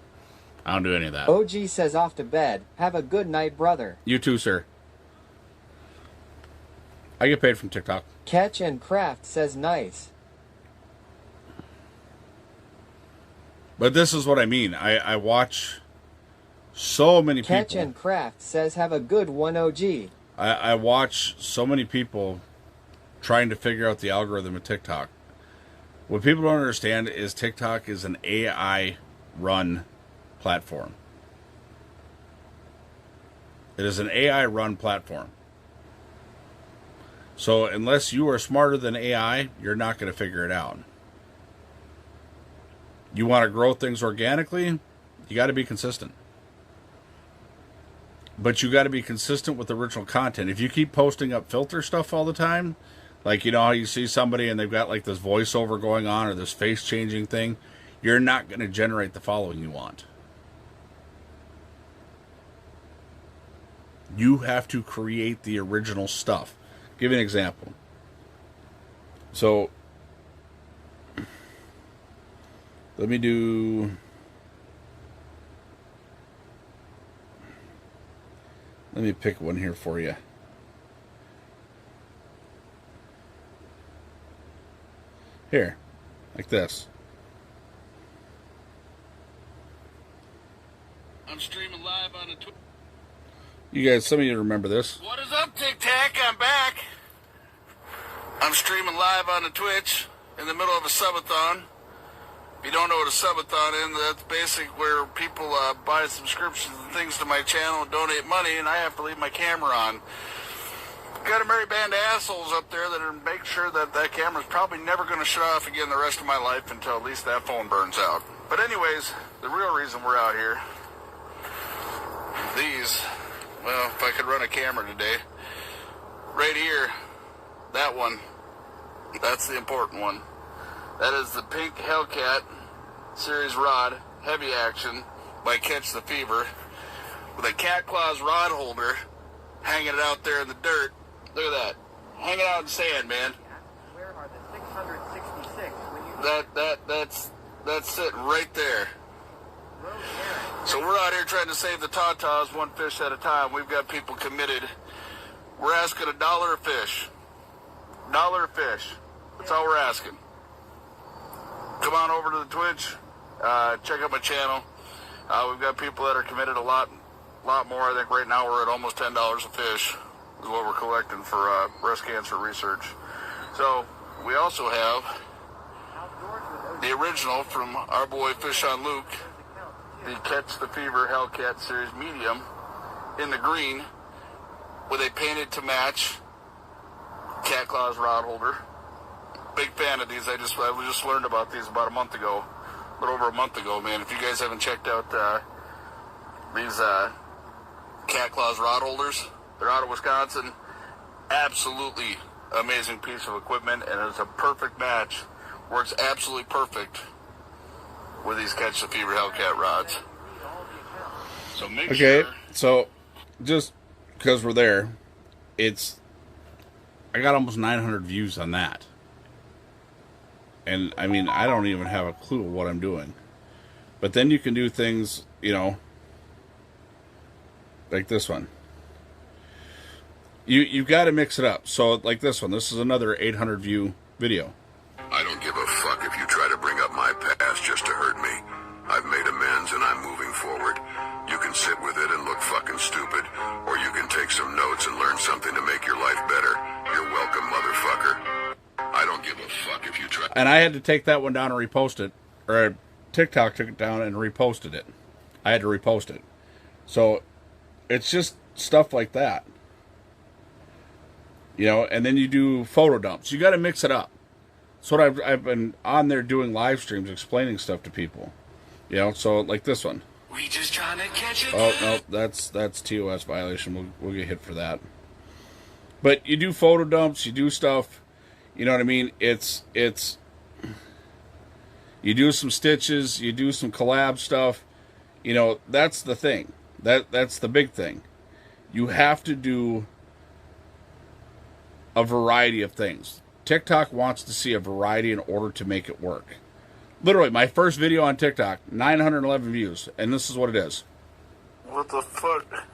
I don't do any of that. OG says, "Off to bed. Have a good night, brother." You too, sir. I get paid from TikTok. Catch and Craft says, "Nice." But this is what I mean. I watch so many people. Catch and Craft says, "Have a good one, OG." I watch so many people trying to figure out the algorithm of TikTok. What people don't understand is TikTok is an AI-run platform. It is an AI-run platform. So unless you are smarter than AI, you're not going to figure it out. You want to grow things organically, you got to be consistent. But you got to be consistent with original content. If you keep posting up filter stuff all the time, like, you know how you see somebody and they've got like this voiceover going on or this face changing thing, you're not going to generate the following you want. You have to create the original stuff. Give you an example. So, let me pick one here for you. Here, like this. I'm streaming live on the Twitch. You guys, some of you remember this. What is up, Tic Tac? I'm back. I'm streaming live on the Twitch in the middle of a subathon. If you don't know what a subathon is, that's basically where people buy subscriptions and things to my channel and donate money, and I have to leave my camera on. Got a merry band of assholes up there that are making sure that that camera's probably never going to shut off again the rest of my life until at least that phone burns out. But anyways, the real reason we're out here, well, if I could run a camera today, right here, that one, that's the important one. That is the pink Hellcat series rod, heavy action, by Catch the Fever, with a cat claws rod holder, hanging it out there in the dirt. Look at that, hanging out in sand, man. Where are the 666 when you... That's sitting right there. So we're out here trying to save the tatas one fish at a time. We've got people committed. We're asking $1 a fish. $1 a fish. That's all we're asking. Come on over to the Twitch. Check out my channel. We've got people that are committed a lot more. I think right now we're at almost $10 a fish is what we're collecting for breast cancer research. So we also have the original from our boy Fish on Luke, the Catch the Fever Hellcat Series Medium in the green with a painted to match cat claws rod holder. Big fan of these. I just learned about these about a month ago, a little over a month ago, man. If you guys haven't checked out these cat claws rod holders, they're out of Wisconsin. Absolutely amazing piece of equipment, and it's a perfect match. Works absolutely perfect with these Catch the Fever Hellcat rods. So make Okay, sure. so just because we're there, I got almost 900 views on that. And I mean, I don't even have a clue what I'm doing. But then you can do things, you know, like this one. You've got to mix it up. So like this one, this is another 800 view video. I don't give a fuck if you try to bring up my past just to hurt me. I've made amends and I'm moving forward. You can sit with it and look fucking stupid, or you can take some notes and learn something to make your life better. You're welcome, motherfucker. I don't give a fuck if you try. And I had to take that one down and repost it. Or TikTok took it down and reposted it. I had to repost it. So it's just stuff like that. You know, and then you do photo dumps. You got to mix it up. So what I've been on there doing live streams explaining stuff to people. You know, so like this one. We just trying to catch it. Oh no, that's TOS violation. We'll get hit for that. But you do photo dumps, you do stuff. You know what I mean? It's you do some stitches, you do some collab stuff. You know, that's the thing. That's the big thing. You have to do a variety of things. TikTok wants to see a variety in order to make it work. Literally, my first video on TikTok, 911 views, and this is what it is. What the fuck?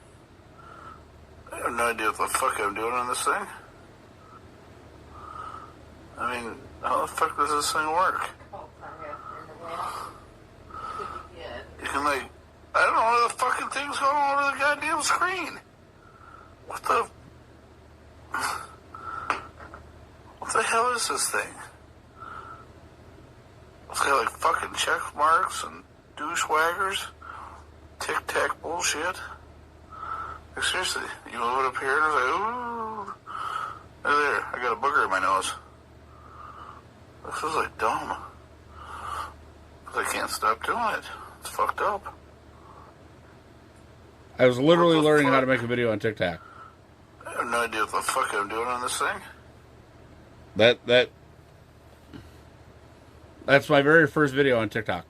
I have no idea what the fuck I'm doing on this thing. I mean, how the fuck does this thing work? You can, like, I don't know where the fucking thing's going over the goddamn screen. What the... What the hell is this thing? It's got like fucking check marks and douchewaggers, tic-tac bullshit. Like, seriously, you move it up here and it's like, ooh. There, I got a booger in my nose. This is like dumb. 'Cause I can't stop doing it. It's fucked up. I was literally What the learning how fuck? to make a video on TikTok. I have no idea what the fuck I'm doing on this thing. That's my very first video on TikTok.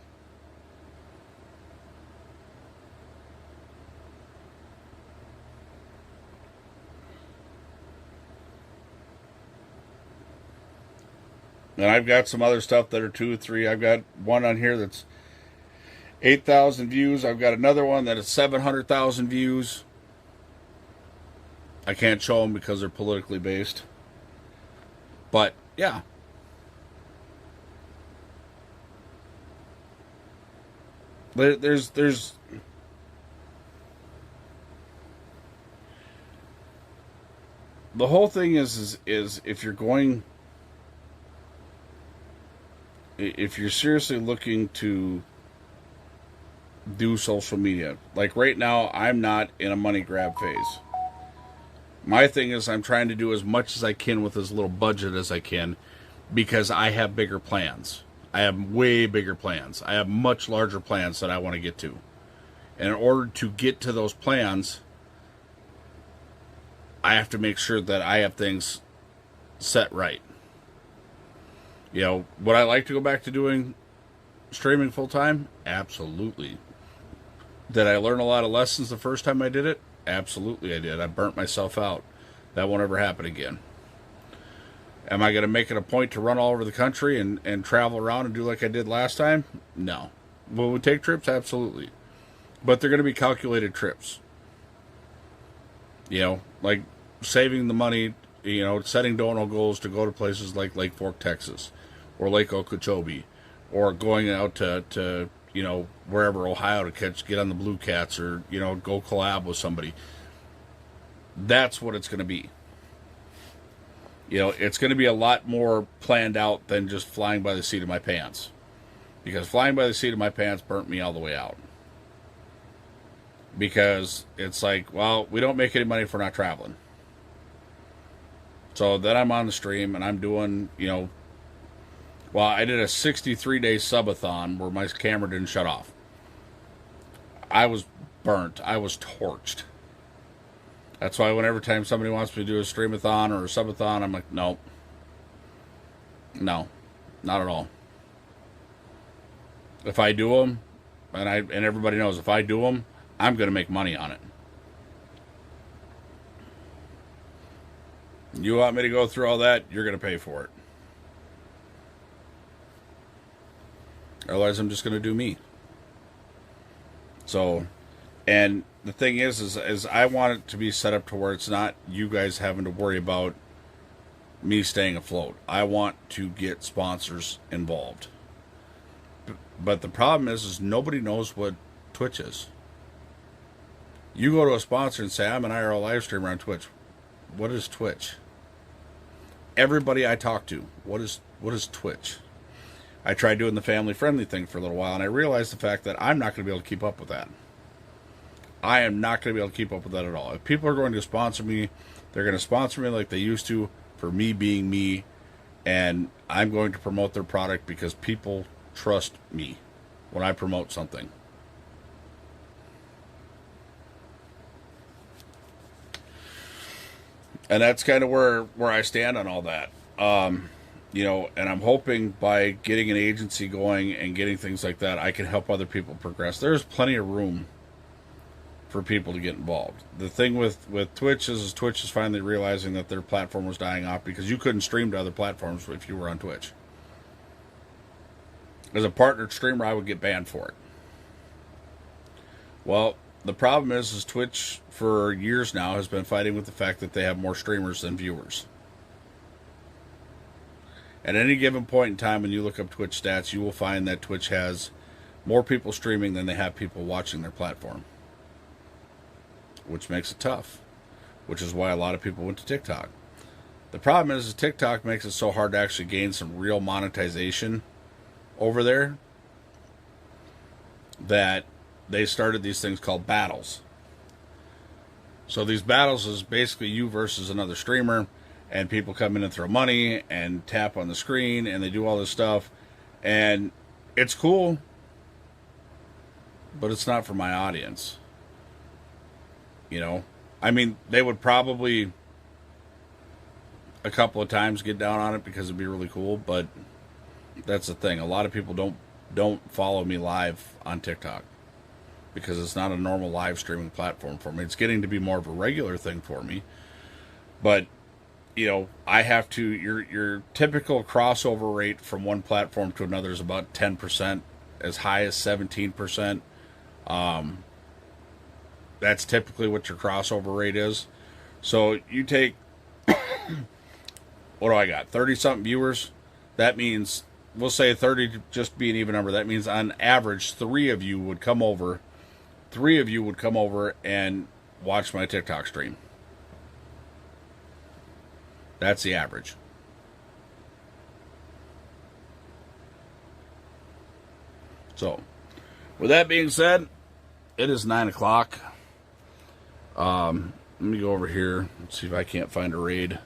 And I've got some other stuff that are 2 or 3. I've got one on here that's 8,000 views. I've got another one that is 700,000 views. I can't show them because they're politically based. But, yeah. There's the whole thing is if you're going, if you're seriously looking to do social media, like right now, I'm not in a money grab phase. My thing is I'm trying to do as much as I can with as little budget as I can because I have bigger plans. I have way bigger plans. I have much larger plans that I want to get to. And in order to get to those plans, I have to make sure that I have things set right. You know, would I like to go back to doing streaming full time? Absolutely. Did I learn a lot of lessons the first time I did it? Absolutely I did. I burnt myself out. That won't ever happen again. Am I going to make it a point to run all over the country and travel around and do like I did last time? No. Will we take trips? Absolutely. But they're going to be calculated trips. You know, like saving the money, you know, setting dono goals to go to places like Lake Fork, Texas, or Lake Okeechobee, or going out to you know, wherever, Ohio, to get on the Blue Cats, or, you know, go collab with somebody. That's what it's going to be. You know, it's going to be a lot more planned out than just flying by the seat of my pants. Because flying by the seat of my pants burnt me all the way out. Because it's like, well, we don't make any money if we're not traveling. So then I'm on the stream and I'm doing, you know, well, I did a 63-day subathon where my camera didn't shut off. I was burnt. I was torched. That's why whenever time somebody wants me to do a streamathon or a subathon, I'm like, no. No, not at all. If I do them, and everybody knows, if I do them, I'm going to make money on it. You want me to go through all that, you're going to pay for it. Otherwise, I'm just going to do me. So, and the thing is I want it to be set up to where it's not you guys having to worry about me staying afloat. I want to get sponsors involved. But the problem is nobody knows what Twitch is. You go to a sponsor and say, I'm an IRL live streamer on Twitch. What is Twitch? Everybody I talk to, what is Twitch? I tried doing the family-friendly thing for a little while, and I realized the fact that I'm not going to be able to keep up with that. I am not going to be able to keep up with that at all. If people are going to sponsor me, they're going to sponsor me like they used to for me being me, and I'm going to promote their product because people trust me when I promote something. And that's kind of where I stand on all that. You know, and I'm hoping by getting an agency going and getting things like that, I can help other people progress. There's plenty of room for people to get involved. The thing with Twitch is Twitch is finally realizing that their platform was dying off because you couldn't stream to other platforms if you were on Twitch. As a partnered streamer, I would get banned for it. Well, the problem is Twitch for years now has been fighting with the fact that they have more streamers than viewers. At any given point in time, when you look up Twitch stats, you will find that Twitch has more people streaming than they have people watching their platform. Which makes it tough. Which is why a lot of people went to TikTok. The problem is TikTok makes it so hard to actually gain some real monetization over there that they started these things called battles. So these battles is basically you versus another streamer, and people come in and throw money and tap on the screen and they do all this stuff, and it's cool but it's not for my audience. You know, I mean, they would probably a couple of times get down on it because it'd be really cool, but that's the thing. A lot of people don't follow me live on TikTok because it's not a normal live streaming platform for me. It's getting to be more of a regular thing for me. But, you know, I have to, your typical crossover rate from one platform to another is about 10%, as high as 17%. That's typically what your crossover rate is. So you take, what do I got? 30-something viewers. That means, we'll say 30 to just be an even number. That means on average, 3 of you would come over. 3 of you would come over and watch my TikTok stream. That's the average. So, with that being said, it is 9 o'clock. Let me go over here and see if I can't find a raid.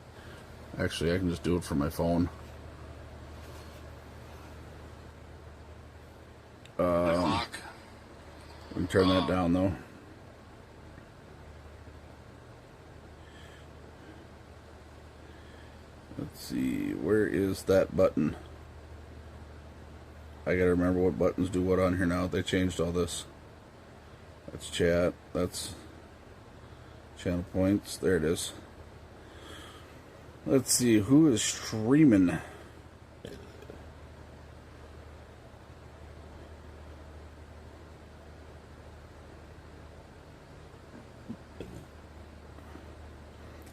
Actually, I can just do it from my phone. We can turn that down, though. Let's see, where is that button? I gotta remember what buttons do what on here now. They changed all this. That's chat. That's channel points. There it is. Let's see, who is streaming?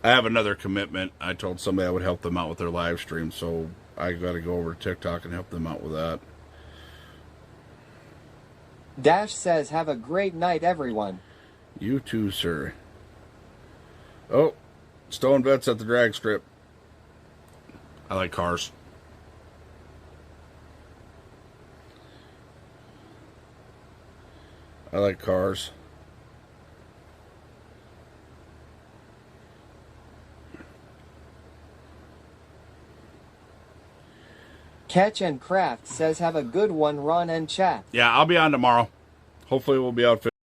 I have another commitment. I told somebody I would help them out with their live stream, so I got to go over to TikTok and help them out with that. Dash says, have a great night, everyone. You too, sir. Oh, Stone Bets at the drag strip. I like cars. I like cars. Catch and Craft says, have a good one, Ron and chat. Yeah, I'll be on tomorrow. Hopefully we'll be out.